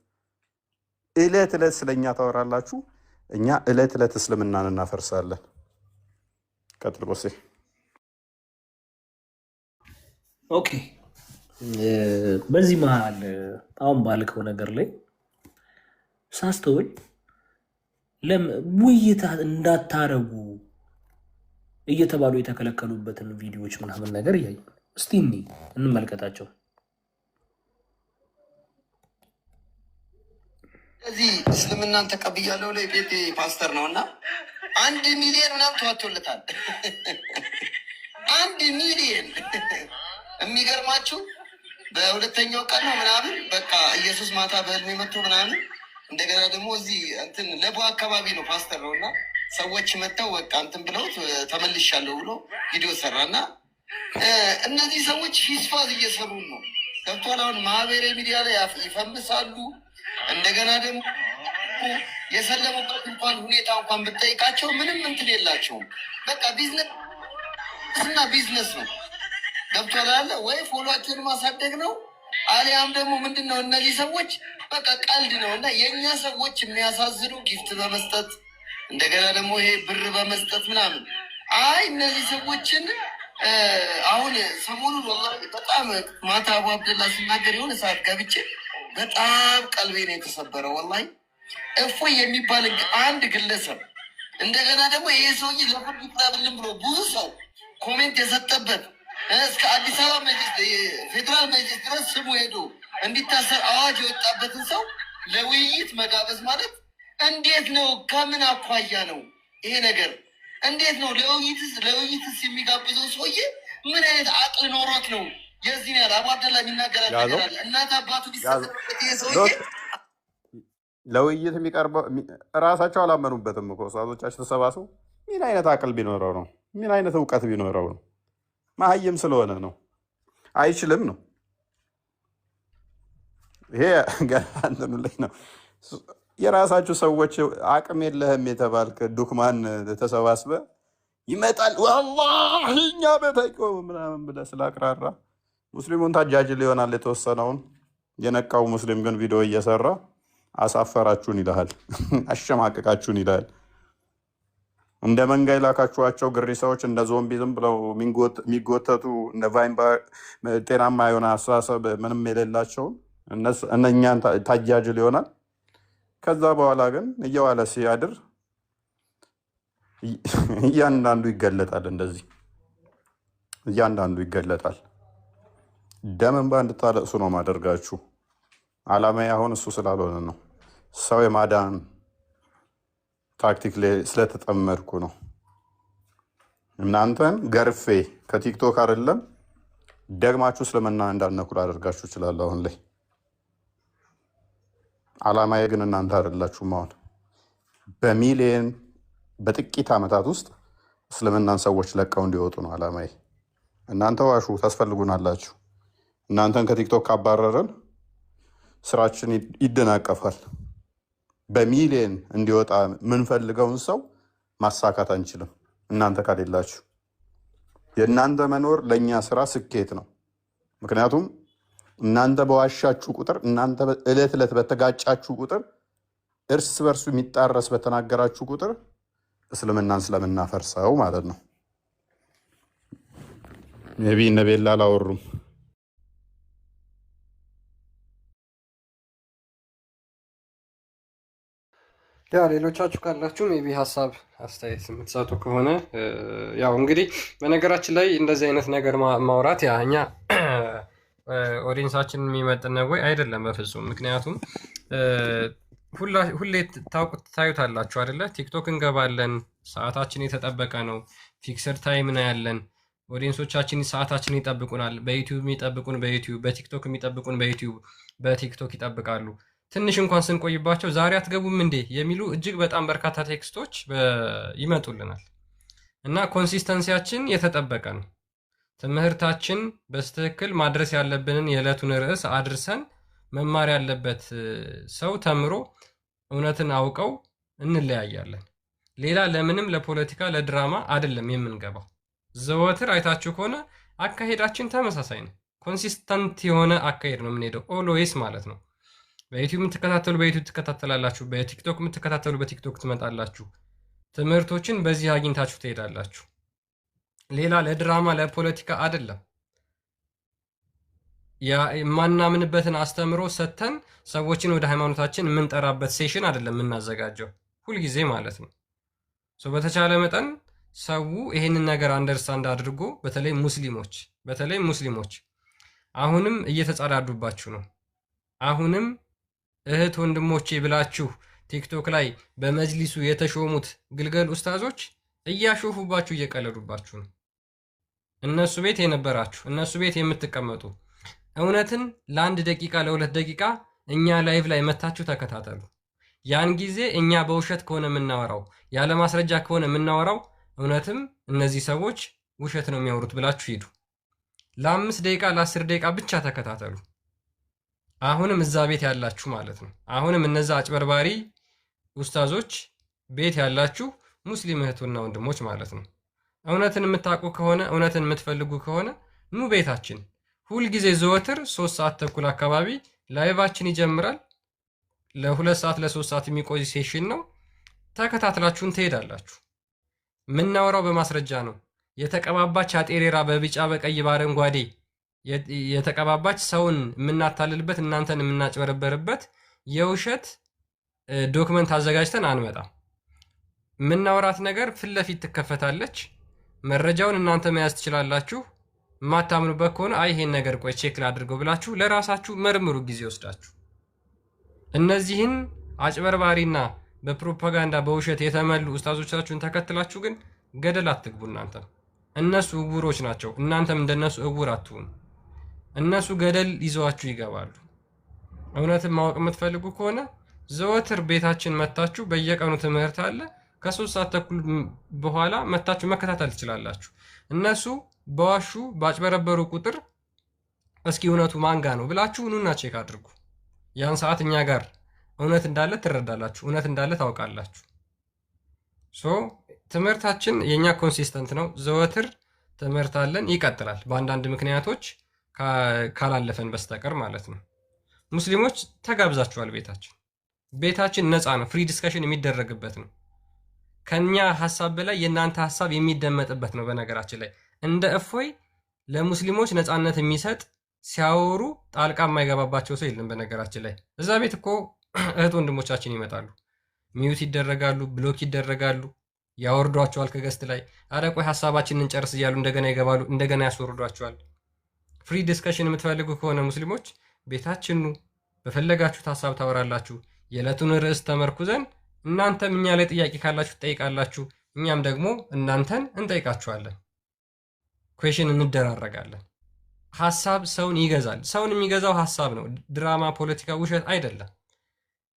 እለት ዕለት ስለኛ ታወራላችሁ፣ እኛ እለት ዕለት እስልምናን እናፈርሳለን። ቀጥል ቦሴ። ኦኬ፣ በዚህ መሀል አሁን ባልከው ነገር ላይ ሳስተውል ውይይት እንዳታረጉ እየተባሉ የተከለከሉበትን ቪዲዮዎች ምናምን ነገር እያዩ እስቲ እንመልከታቸው። እዚህ እስልምናን ተቀብያለሁ ላይ ጴጴ ፓስተር ነው እና 1 ሚሊዮን ምናምን ተዋቶለታል። 1 ሚሊዮን የሚገርማችሁ በሁለተኛው ቀን ነው ምናምን በቃ ኢየሱስ ማታ በህልሜ መጥቶ ምናምን እንደገና ደግሞ እዚህ እንትን ለቡ አካባቢ ነው ፓስተር ነው እና ሰዎች መጥተው በቃ እንትን ብለውት ተመልሻለሁ ብሎ ቪዲዮ ሰራና እነዚህ ሰዎች ፊስፋዝ እየሰሩ ነው ገብቷል። አሁን ማህበራዊ ሚዲያ ላይ ይፈምሳሉ። እንደገና ደግሞ የሰለሙበት እንኳን ሁኔታ እንኳን ብጠይቃቸው ምንም እንትን የላቸውም። በቃ ቢዝነስና ቢዝነስ ነው ገብቷል አለ ወይ ፎሎአቸውን ማሳደግ ነው አሊያም ደግሞ ምንድን ነው እነዚህ ሰዎች በቃ ቀልድ ነው። እና የእኛ ሰዎች የሚያሳዝኑ ጊፍት በመስጠት እንደገና ደግሞ ይሄ ብር በመስጠት ምናምን እነዚህ ሰዎችን አሁን ሰሞኑን ወላሂ በጣም ማታ አቡ አብደላ ሲናገር የሆነ ሰዓት ገብቼ በጣም ቀልቤ ነው የተሰበረው። ወላሂ እፎይ የሚባል አንድ ግለሰብ እንደገና ደግሞ ይሄ ሰውዬ ለፍርድ ይቅረብልን ብሎ ብዙ ሰው ኮሜንት የሰጠበት እስከ አዲስ አበባ ፌዴራል መጅሊስ ድረስ ስሙ ሄዶ እንዲታሰር አዋጅ የወጣበትን ሰው ለውይይት መጋበዝ ማለት እንዴት ነው? ከምን አኳያ ነው ይሄ ነገር? እንዴት ነው ለውይይትስ የሚጋብዘው ሰውዬ ምን አይነት አቅል ኖሮት ነው? የዚህን ያህል አቡ አብደላ የሚናገራል ነገር አለ። እናት አባቱ ሊሰበት ይሄ ሰውዬ ለውይይት የሚቀርበው እራሳቸው አላመኑበትም እኮ ኡስታዞቻችን ተሰባስበው ምን አይነት አቅል ቢኖረው ነው? ምን አይነት እውቀት ቢኖረው ነው? መሀይም ስለሆነ ነው። አይችልም ነው። ይሄ ገና እንትኑ ላይ ነው። የራሳችሁ ሰዎች አቅም የለህም የተባልክ ዱክማን ተሰባስበ ይመጣል ወላሂ እኛ በተቆ ምናምን ብለህ ስላቅራራ ሙስሊሙን ታጃጅል ይሆናል። የተወሰነውን የነቃው ሙስሊም ግን ቪዲዮ እየሰራ አሳፈራችሁን ይልሃል፣ አሸማቀቃችሁን ይልሃል። እንደ መንጋ የላካችኋቸው ግሪሳዎች እንደ ዞምቢ ዝም ብለው የሚጎተቱ እንደ ቫይን ጤናማ የሆነ አስተሳሰብ ምንም የሌላቸውን እነኛን ታጃጅል ይሆናል። ከዛ በኋላ ግን እየዋለ ሲያድር እያንዳንዱ ይገለጣል። እንደዚህ እያንዳንዱ ይገለጣል። ደም እንባ እንድታለቅሱ ነው ማደርጋችሁ። አላማዬ አሁን እሱ ስላልሆነ ነው። ሰው የማዳን ታክቲክ ላይ ስለተጠመድኩ ነው። እናንተን ገርፌ ከቲክቶክ አይደለም ደግማችሁ እስልምና እንዳነኩ ላደርጋችሁ እችላለሁ አሁን ላይ። አላማዬ ግን እናንተ አይደላችሁም። አሁን በሚሊየን በጥቂት ዓመታት ውስጥ እስልምናን ሰዎች ለቀው እንዲወጡ ነው አላማዬ። እናንተ ዋሹ፣ ታስፈልጉናላችሁ። እናንተን ከቲክቶክ ካባረረን ስራችን ይደናቀፋል። በሚሊየን እንዲወጣ የምንፈልገውን ሰው ማሳካት አንችልም እናንተ ከሌላችሁ። የእናንተ መኖር ለእኛ ስራ ስኬት ነው። ምክንያቱም እናንተ በዋሻችሁ ቁጥር፣ እናንተ እለት ዕለት በተጋጫችሁ ቁጥር፣ እርስ በርሱ የሚጣረስ በተናገራችሁ ቁጥር እስልምናን ስለምናፈርሰው ማለት ነው። ነቢ ነቤላ አላወሩም። ያ ሌሎቻችሁ ካላችሁ ሜቢ ሀሳብ አስተያየት የምትሰጡ ከሆነ ያው እንግዲህ በነገራችን ላይ እንደዚህ አይነት ነገር ማውራት ያ እኛ ኦዲየንሳችንን የሚመጥን ወይ አይደለም በፍጹም። ምክንያቱም ሁሌ ታዩታላችሁ አይደለ? ቲክቶክ እንገባለን፣ ሰዓታችን የተጠበቀ ነው፣ ፊክስድ ታይም ነው ያለን። ኦዲየንሶቻችን ሰዓታችን ይጠብቁናል። በዩቲዩብ የሚጠብቁን በዩቲዩብ፣ በቲክቶክ የሚጠብቁን በዩቲዩብ፣ በቲክቶክ ይጠብቃሉ። ትንሽ እንኳን ስንቆይባቸው ዛሬ አትገቡም እንዴ የሚሉ እጅግ በጣም በርካታ ቴክስቶች ይመጡልናል። እና ኮንሲስተንሲያችን የተጠበቀ ነው። ትምህርታችን በስትክክል ማድረስ ያለብንን የዕለቱን ርዕስ አድርሰን መማር ያለበት ሰው ተምሮ እውነትን አውቀው እንለያያለን። ሌላ ለምንም ለፖለቲካ ለድራማ አይደለም የምንገባው። ዘወትር አይታችሁ ከሆነ አካሄዳችን ተመሳሳይ ነው። ኮንሲስተንት የሆነ አካሄድ ነው የምንሄደው ኦልዌይስ ማለት ነው። በዩቲዩብ የምትከታተሉ በዩቲዩብ ትከታተላላችሁ። በቲክቶክ የምትከታተሉ በቲክቶክ ትመጣላችሁ። ትምህርቶችን በዚህ አግኝታችሁ ትሄዳላችሁ። ሌላ ለድራማ ለፖለቲካ አይደለም። የማናምንበትን አስተምሮ ሰጥተን ሰዎችን ወደ ሃይማኖታችን የምንጠራበት ሴሽን አይደለም የምናዘጋጀው ሁልጊዜ ማለት ነው። በተቻለ መጠን ሰው ይሄንን ነገር አንደርስታንድ አድርጎ በተለይ ሙስሊሞች አሁንም እየተጻዳዱባችሁ ነው። አሁንም እህት ወንድሞቼ ብላችሁ ቲክቶክ ላይ በመጅሊሱ የተሾሙት ግልገል ኡስታዞች እያሾፉባችሁ እየቀለዱባችሁ ነው። እነሱ ቤት የነበራችሁ እነሱ ቤት የምትቀመጡ እውነትን ለአንድ ደቂቃ ለሁለት ደቂቃ እኛ ላይቭ ላይ መታችሁ ተከታተሉ። ያን ጊዜ እኛ በውሸት ከሆነ የምናወራው ያለ ማስረጃ ከሆነ የምናወራው እውነትም እነዚህ ሰዎች ውሸት ነው የሚያወሩት ብላችሁ ሂዱ። ለ5 ደቂቃ ለ10 ደቂቃ ብቻ ተከታተሉ። አሁንም እዛ ቤት ያላችሁ ማለት ነው። አሁንም እነዛ አጭበርባሪ ኡስታዞች ቤት ያላችሁ ሙስሊም እህቱና ወንድሞች ማለት ነው። እውነትን የምታውቁ ከሆነ እውነትን የምትፈልጉ ከሆነ ኑ ቤታችን። ሁልጊዜ ዘወትር 3 ሰዓት ተኩል አካባቢ ላይቫችን ይጀምራል። ለ2 ሰዓት ለ3 ሰዓት የሚቆይ ሴሽን ነው። ተከታትላችሁን ትሄዳላችሁ። ምናወራው በማስረጃ ነው። የተቀባባች አጤሬራ በቢጫ በቀይ በአረንጓዴ የተቀባባች ሰውን የምናታልልበት እናንተን የምናጭበረበርበት የውሸት ዶክመንት አዘጋጅተን አንመጣም። ምናወራት ነገር ፊት ለፊት ትከፈታለች። መረጃውን እናንተ መያዝ ትችላላችሁ። የማታምኑበት ከሆነ አይ ይሄን ነገር ቆይ ቼክ ላድርገው ብላችሁ ለራሳችሁ መርምሩ ጊዜ ወስዳችሁ። እነዚህን አጭበርባሪና በፕሮፓጋንዳ በውሸት የተመሉ ኡስታዞቻችሁን ተከትላችሁ ግን ገደል አትግቡ። እነሱ እውሮች ናቸው። እናንተም እንደነሱ እውር አትሁኑ። እነሱ ገደል ይዘዋችሁ ይገባሉ። እውነትን ማወቅ የምትፈልጉ ከሆነ ዘወትር ቤታችን መታችሁ በየቀኑ ትምህርት አለ። ከ3 ሰዓት ተኩል በኋላ መታችሁ መከታተል ትችላላችሁ። እነሱ በዋሹ ባጭበረበሩ ቁጥር እስኪ እውነቱ ማንጋ ነው ብላችሁ ኑና ቼክ አድርጉ። ያን ሰዓት እኛ ጋር እውነት እንዳለ ትረዳላችሁ፣ እውነት እንዳለ ታውቃላችሁ። ትምህርታችን የኛ ኮንሲስተንት ነው። ዘወትር ትምህርት አለን፣ ይቀጥላል። በአንዳንድ ምክንያቶች ካላለፈን በስተቀር ማለት ነው። ሙስሊሞች ተጋብዛችኋል። ቤታችን ነፃ ነው። ፍሪ ዲስከሽን የሚደረግበት ነው። ከኛ ሐሳብ በላይ የእናንተ ሐሳብ የሚደመጥበት ነው። በነገራችን ላይ እንደ እፎይ ለሙስሊሞች ነፃነት የሚሰጥ ሲያወሩ ጣልቃ የማይገባባቸው ሰው የለም። በነገራችን ላይ እዛ ቤት እኮ እህት ወንድሞቻችን ይመጣሉ፣ ሚዩት ይደረጋሉ፣ ብሎክ ይደረጋሉ፣ ያወርዷቸዋል ከገስት ላይ። አረ ቆይ ሐሳባችንን እንጨርስ እያሉ እንደገና ይገባሉ፣ እንደገና ያስወርዷቸዋል። ፍሪ ዲስከሽን የምትፈልጉ ከሆነ ሙስሊሞች ቤታችን ኑ፣ በፈለጋችሁት ሐሳብ ታወራላችሁ። የዕለቱን ርዕስ ተመርኩዘን እናንተም እኛ ላይ ጥያቄ ካላችሁ ትጠይቃላችሁ፣ እኛም ደግሞ እናንተን እንጠይቃችኋለን። ኩዌሽን እንደራረጋለን። ሐሳብ ሰውን ይገዛል። ሰውን የሚገዛው ሐሳብ ነው። ድራማ፣ ፖለቲካ፣ ውሸት አይደለም።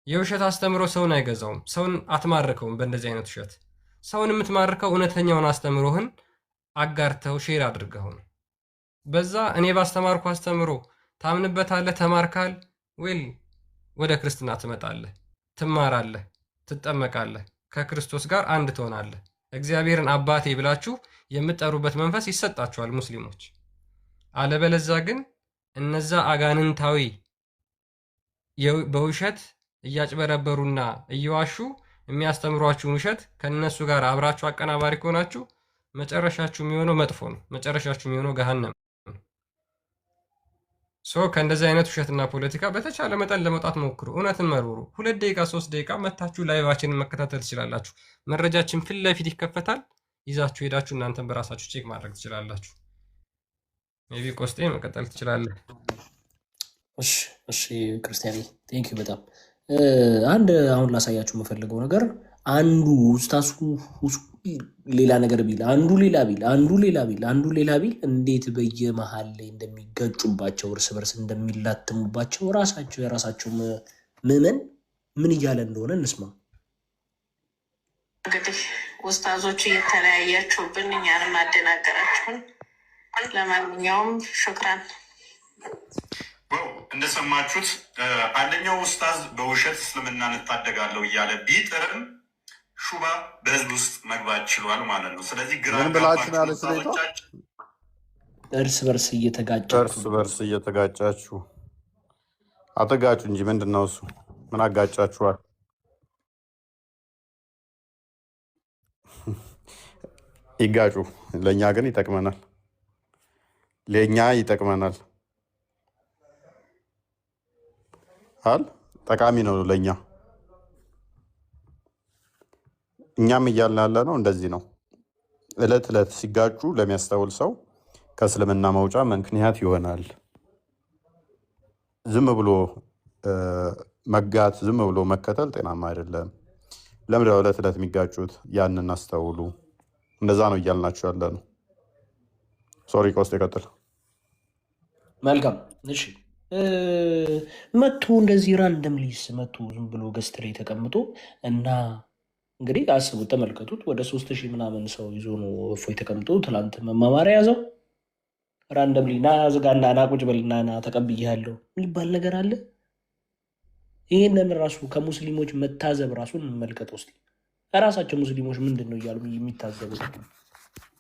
የውሸት አስተምሮ ሰውን አይገዛውም። ሰውን አትማርከውም በእንደዚህ አይነት ውሸት። ሰውን የምትማርከው እውነተኛውን አስተምሮህን አጋርተው ሼር አድርገው ነው። በዛ እኔ ባስተማርኩ አስተምሮ ታምንበታለህ፣ ተማርካል ወይ ወደ ክርስትና ትመጣለህ፣ ትማራለህ፣ ትጠመቃለህ፣ ከክርስቶስ ጋር አንድ ትሆናለህ። እግዚአብሔርን አባቴ ብላችሁ የምትጠሩበት መንፈስ ይሰጣችኋል ሙስሊሞች። አለበለዛ ግን እነዛ አጋንንታዊ በውሸት እያጭበረበሩና እየዋሹ የሚያስተምሯችሁን ውሸት ከነሱ ጋር አብራችሁ አቀናባሪ ከሆናችሁ መጨረሻችሁ የሚሆነው መጥፎ ነው። መጨረሻችሁ የሚሆነው ገሃነም ነው። ከእንደዚህ አይነት ውሸትና ፖለቲካ በተቻለ መጠን ለመውጣት ሞክሩ። እውነትን መርምሩ። 2 ደቂቃ 3 ደቂቃ መታችሁ ላይቫችንን መከታተል ትችላላችሁ። መረጃችን ፊት ለፊት ይከፈታል። ይዛችሁ ሄዳችሁ እናንተን በራሳችሁ ቼክ ማድረግ ትችላላችሁ። ሜቢ ቆስጤ መቀጠል ትችላለህ። እሺ ክርስቲያኒ ቴንኪው በጣም አንድ አሁን ላሳያችሁ የምፈልገው ነገር አንዱ ውስታሱ ሌላ ነገር ቢል አንዱ ሌላ ቢል አንዱ ሌላ ቢል አንዱ ሌላ ቢል እንዴት በየመሃል ላይ እንደሚጋጩባቸው እርስ በርስ እንደሚላትሙባቸው ራሳቸው የራሳቸው ምዕመን ምን እያለ እንደሆነ እንስማ። እንግዲህ ውስታዞቹ እየተለያያችሁብን እኛንም ማደናገራችሁን። ለማንኛውም ሹክራን። እንደሰማችሁት አንደኛው ኡስታዝ በውሸት እስልምና እንታደጋለሁ እያለ ቢጥርም ሹባ በህዝብ ውስጥ መግባት ችሏል ማለት ነው። ስለዚህ እርስ በርስ እየተጋጫችሁ አትጋጩ እንጂ ምንድን ነው እሱ? ምን አጋጫችኋል? ይጋጩ። ለእኛ ግን ይጠቅመናል። ጠቃሚ ነው ለእኛ። እኛም እያልን ያለ ነው እንደዚህ ነው። እለት እለት ሲጋጩ ለሚያስተውል ሰው ከእስልምና መውጫ ምክንያት ይሆናል። ዝም ብሎ መጋት፣ ዝም ብሎ መከተል ጤናማ አይደለም። ለምንድነው እለት እለት የሚጋጩት? ያንን አስተውሉ። እንደዛ ነው እያልናቸው ያለ ነው። ሶሪ ቆስጥ ይቀጥል። መልካም እሺ። መቶ እንደዚህ ራንደም ሊስ መቶ ዝም ብሎ ገስት ላይ ተቀምጦ እና እንግዲህ አስቡት፣ ተመልከቱት። ወደ 3000 ምናምን ሰው ይዞ ነው እፎይ ተቀምጦ ትላንት መማማሪያ ያዘው። ራንደምሊ ና ዝጋና ና ቁጭ በልና ና ተቀብያለሁ የሚባል ነገር አለ? ይህንን ራሱ ከሙስሊሞች መታዘብ ራሱን እንመልከት ውስጥ ራሳቸው ሙስሊሞች ምንድን ነው እያሉ የሚታዘቡት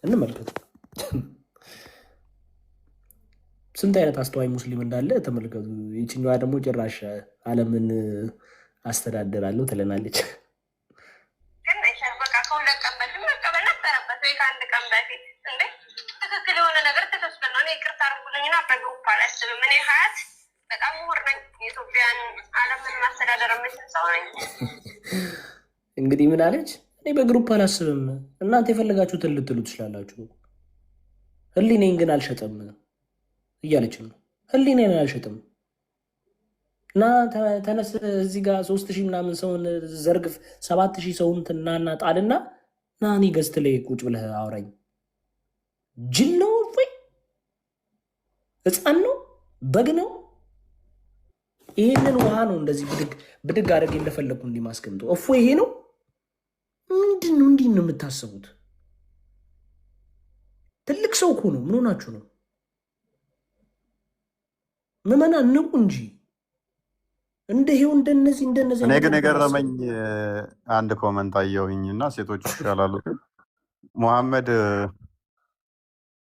እንመልከቱ። ስንት አይነት አስተዋይ ሙስሊም እንዳለ ተመልከቱ። ይችኛዋ ደግሞ ጭራሽ ዓለምን አስተዳደራለሁ ትለናለች። በቃ ከሁለት ቀን በፊት መቀበል ነበረበት ወይ ከአንድ ቀን በፊት እንዴ? ትክክል የሆነ ነገር ተተስበል ነው። እኔ ይቅርታ አድርጉልኝና በግሩፕ አላስብም። እኔ ሀያት በጣም ምሁር ነኝ። የኢትዮጵያን ዓለምን ማስተዳደር የምችል ሰው ነኝ። እንግዲህ ምን አለች? እኔ በግሩፕ አላስብም፣ እናንተ የፈለጋችሁትን ልትሉ ትችላላችሁ፣ ህሊኔን ግን አልሸጥም እያለች ነው። ህሊኔን አልሸጥም እና ተነስ እዚህ ጋር 3000 ምናምን ሰውን ዘርግፍ 7000 ሰውን ትናና ጣልና ና እኔ ገዝት ላይ ቁጭ ብለህ አውራኝ። ጅል ነው ወይ ህፃን ነው በግ ነው? ይሄንን ውሃ ነው እንደዚህ ብድግ አድርጌ እንደፈለግኩ እንዲህ ማስቀምጠው። እፎ ይሄ ነው ምንድን ነው? እንዲህ ነው የምታስቡት? ትልቅ ሰው እኮ ነው። ምን ሆናችሁ ነው? ምዕመናን ንቁ እንጂ እንደው እንደነዚህ እኔ ግን የገረመኝ አንድ ኮመንት አየሁኝ እና ሴቶች ይሻላሉ ሙሐመድ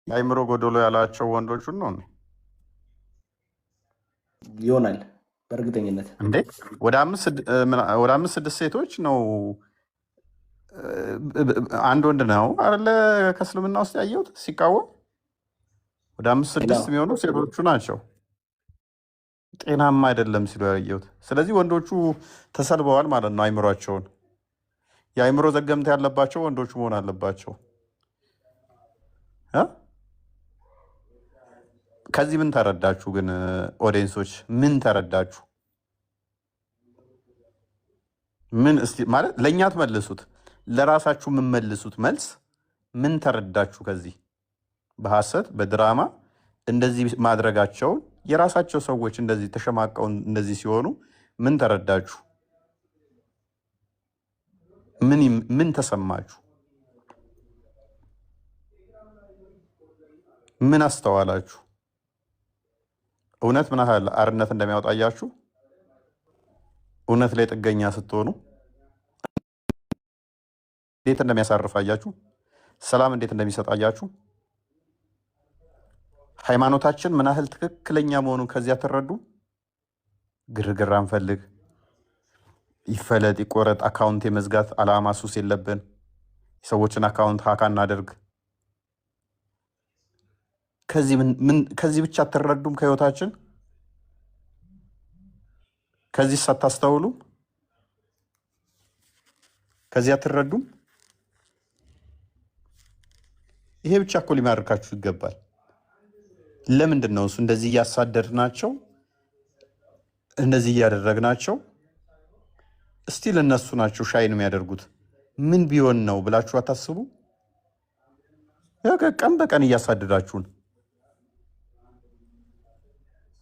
የአእምሮ ጎደሎ ያላቸው ወንዶቹን ነው ይሆናል በእርግጠኝነት። እንዴ ወደ 5-6 ሴቶች ነው አንድ ወንድ ነው አይደለ? ከእስልምና ውስጥ ያየሁት ሲቃወም ወደ 5-6 የሚሆኑ ሴቶቹ ናቸው። ጤናማ አይደለም ሲሉ ያየሁት። ስለዚህ ወንዶቹ ተሰልበዋል ማለት ነው። አይምሯቸውን የአይምሮ ዘገምታ ያለባቸው ወንዶቹ መሆን አለባቸው። ከዚህ ምን ተረዳችሁ ግን ኦዲየንሶች? ምን ተረዳችሁ? ምን እስቲ ማለት ለእኛ ትመልሱት፣ ለራሳችሁ የምመልሱት መልስ ምን ተረዳችሁ? ከዚህ በሐሰት በድራማ እንደዚህ ማድረጋቸውን የራሳቸው ሰዎች እንደዚህ ተሸማቀው እንደዚህ ሲሆኑ ምን ተረዳችሁ? ምን ተሰማችሁ? ምን አስተዋላችሁ? እውነት ምን ያህል አርነት እንደሚያወጣያችሁ፣ እውነት ላይ ጥገኛ ስትሆኑ እንዴት እንደሚያሳርፋያችሁ፣ ሰላም እንዴት እንደሚሰጣያችሁ፣ ሃይማኖታችን ምን ያህል ትክክለኛ መሆኑን ከዚያ ትረዱ። ግርግር አንፈልግ፣ ይፈለጥ ይቆረጥ፣ አካውንት የመዝጋት አላማ ሱስ የለብን። የሰዎችን አካውንት ሀካ እናደርግ። ከዚህ ብቻ አትረዱም? ከህይወታችን ከዚህ ሳታስተውሉም? ከዚህ አትረዱም? ይሄ ብቻ እኮ ሊማርካችሁ ይገባል። ለምንድን ነው እሱ እንደዚህ እያሳደድናቸው እንደዚህ እያደረግናቸው? እስቲ ለነሱ ናቸው ሻይን የሚያደርጉት። ምን ቢሆን ነው ብላችሁ አታስቡ? ቀን በቀን እያሳደዳችሁን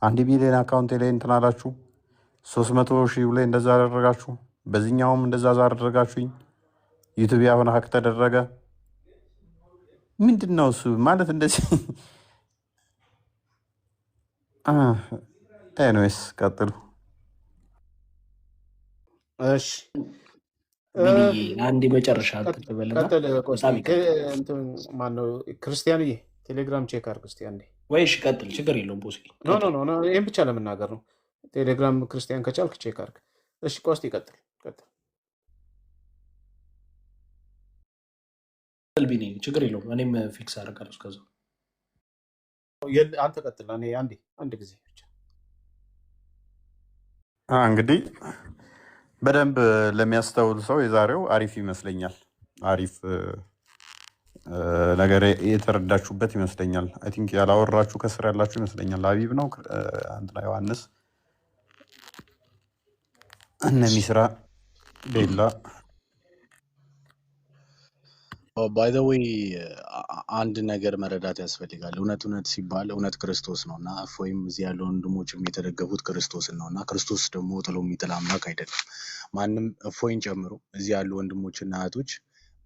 1 ሚሊዮን አካውንት ላይ እንትን አላችሁ፣ 300,000 ላይ እንደዛ አደረጋችሁ፣ በዚህኛውም እንደዛ አደረጋችሁኝ። ዩቱብ ያሆነ ሀክ ተደረገ። ምንድን ነው እሱ ማለት እንደዚህ? ኤኒዌይስ ቀጥሉ። እሺ አንድ መጨረሻ ማነው? ክርስቲያንዬ ቴሌግራም ቼክ አድርግ እስኪ አንዴ። ወይ እሺ ቀጥል፣ ችግር የለውም ቦስ። ኖ ይህም ብቻ ለመናገር ነው። ቴሌግራም ክርስቲያን ከቻልክ ቼክ አድርግ። እሺ ቆስቲ ቀጥል። ቢኒ ችግር የለውም፣ እኔም ፊክስ አደርጋለሁ እስከዛ። አንተ ቀጥል። እኔ አንድ ጊዜ ብቻ እንግዲህ በደንብ ለሚያስተውል ሰው የዛሬው አሪፍ ይመስለኛል። አሪፍ ነገር የተረዳችሁበት ይመስለኛል። አይ ቲንክ ያላወራችሁ ከስር ያላችሁ ይመስለኛል። አቢብ ነው አንትና ዮሐንስ እነ ሚስራ ቤላ ባይ ዘ ዌይ አንድ ነገር መረዳት ያስፈልጋል። እውነት ሲባል እውነት ክርስቶስ ነው እና እፎይም እዚህ ያሉ ወንድሞችም የተደገፉት ክርስቶስን ነው እና ክርስቶስ ደግሞ ጥሎ የሚጥል አምላክ አይደለም። ማንም እፎይን ጨምሮ እዚህ ያሉ ወንድሞችና እህቶች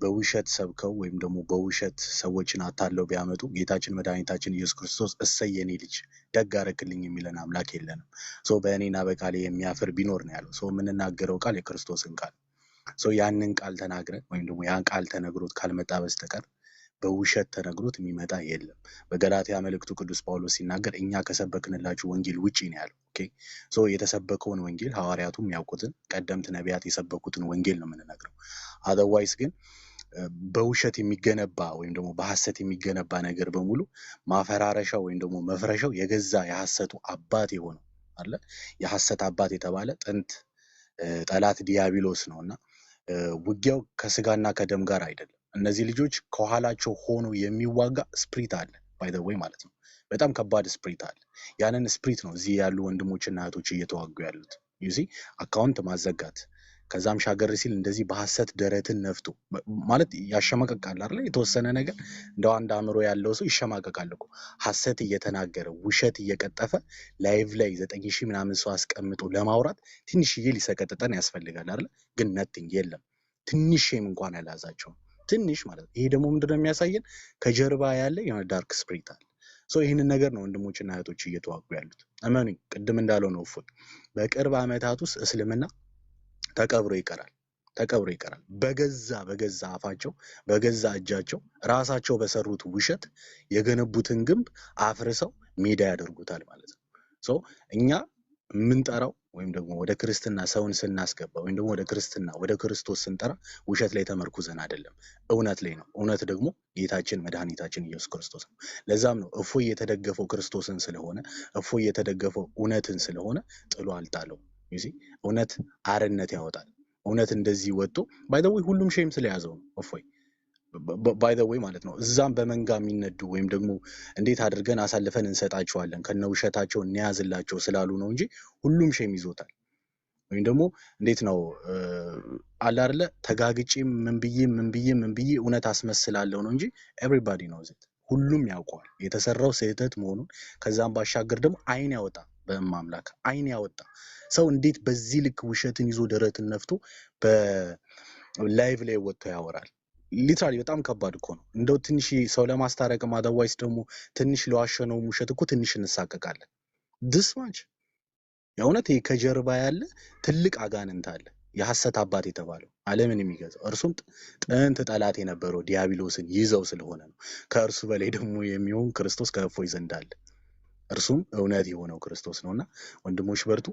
በውሸት ሰብከው ወይም ደግሞ በውሸት ሰዎችን አታለው ቢያመጡ ጌታችን መድኃኒታችን ኢየሱስ ክርስቶስ እሰይ የኔ ልጅ ደግ አደረክልኝ የሚለን አምላክ የለንም። በእኔና በቃሌ የሚያፍር ቢኖር ነው ያለው። የምንናገረው ቃል የክርስቶስን ቃል ያንን ቃል ተናግረን ወይም ደግሞ ያን ቃል ተነግሮት ካልመጣ በስተቀር በውሸት ተነግሮት የሚመጣ የለም። በገላትያ መልእክቱ ቅዱስ ጳውሎስ ሲናገር እኛ ከሰበክንላችሁ ወንጌል ውጪ ነው ያለው። ኦኬ የተሰበከውን ወንጌል ሐዋርያቱ የሚያውቁትን ቀደምት ነቢያት የሰበኩትን ወንጌል ነው የምንነግረው። አዘርዋይስ ግን በውሸት የሚገነባ ወይም ደግሞ በሐሰት የሚገነባ ነገር በሙሉ ማፈራረሻው ወይም ደግሞ መፍረሻው የገዛ የሐሰቱ አባት የሆነው አለ የሐሰት አባት የተባለ ጥንት ጠላት ዲያብሎስ ነውና ውጊያው ከስጋና ከደም ጋር አይደለም። እነዚህ ልጆች ከኋላቸው ሆኖ የሚዋጋ ስፕሪት አለ ባይ ዘ ዌይ ማለት ነው። በጣም ከባድ ስፕሪት አለ። ያንን ስፕሪት ነው እዚህ ያሉ ወንድሞችና እህቶች እየተዋጉ ያሉት። ዩሲ አካውንት ማዘጋት ከዛም ሻገር ሲል እንደዚህ በሐሰት ደረትን ነፍቶ ማለት ያሸማቀቃል አይደል? የተወሰነ ነገር እንደው አንድ አእምሮ ያለው ሰው ይሸማቀቃል እኮ ሐሰት እየተናገረ ውሸት እየቀጠፈ ላይቭ ላይ 9000 ምናምን ሰው አስቀምጦ ለማውራት ትንሽዬ ሊሰቀጥጠን ያስፈልጋል አይደል? ግን ነቲንግ የለም። ትንሽም እንኳን ያላዛቸው ትንሽ ማለት ይሄ ደግሞ ምንድነው የሚያሳየን? ከጀርባ ያለ የሆነ ዳርክ ስፕሪት አለ። ይህንን ነገር ነው ወንድሞችና እህቶች እየተዋጉ ያሉት። እመኑኝ፣ ቅድም እንዳለው ነው እፎይ በቅርብ ዓመታት ውስጥ እስልምና ተቀብሮ ይቀራል። በገዛ አፋቸው በገዛ እጃቸው ራሳቸው በሰሩት ውሸት የገነቡትን ግንብ አፍርሰው ሜዳ ያደርጉታል ማለት ነው። እኛ የምንጠራው ወይም ደግሞ ወደ ክርስትና ሰውን ስናስገባ ወይም ደግሞ ወደ ክርስትና ወደ ክርስቶስ ስንጠራ ውሸት ላይ ተመርኩዘን አይደለም፣ እውነት ላይ ነው። እውነት ደግሞ ጌታችን መድኃኒታችን ኢየሱስ ክርስቶስ ነው። ለዛም ነው እፎይ የተደገፈው ክርስቶስን ስለሆነ እፎይ የተደገፈው እውነትን ስለሆነ ጥሎ አልጣለው። እውነት አርነት ያወጣል። እውነት እንደዚህ ወጥቶ ባይ ዘ ዌይ ሁሉም ሼም ስለያዘው ነው እፎይ ባይ ዘ ዌይ ማለት ነው። እዛም በመንጋ የሚነዱ ወይም ደግሞ እንዴት አድርገን አሳልፈን እንሰጣቸዋለን ከነውሸታቸው እንያዝላቸው ስላሉ ነው እንጂ ሁሉም ሼም ይዞታል። ወይም ደግሞ እንዴት ነው አለ አይደለ ተጋግጬ ምን ብዬ እውነት አስመስላለሁ ነው እንጂ ኤቭሪባዲ ነው እዚህ ሁሉም ያውቀዋል የተሰራው ስህተት መሆኑን። ከዛም ባሻገር ደግሞ አይን ያወጣ በማምላክ አይን ያወጣ ሰው እንዴት በዚህ ልክ ውሸትን ይዞ ደረትን ነፍቶ በላይቭ ላይ ወጥቶ ያወራል? ሊትራሊ በጣም ከባድ እኮ ነው። እንደው ትንሽ ሰው ለማስታረቅም አደዋይስ ደግሞ ትንሽ ለዋሸነው ውሸት እኮ ትንሽ እንሳቀቃለን። ድስማች የእውነት ከጀርባ ያለ ትልቅ አጋንንት አለ፣ የሐሰት አባት የተባለው ዓለምን የሚገዛው እርሱም ጥንት ጠላት የነበረው ዲያብሎስን ይዘው ስለሆነ ነው። ከእርሱ በላይ ደግሞ የሚሆን ክርስቶስ ከእፎይ ዘንድ አለ። እርሱም እውነት የሆነው ክርስቶስ ነውና ወንድሞች በርቱ።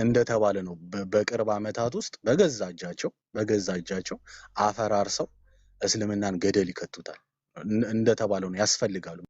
እንደተባለ ነው በቅርብ ዓመታት ውስጥ በገዛ እጃቸው አፈራርሰው እስልምናን ገደል ይከቱታል። እንደተባለው ነው ያስፈልጋሉ።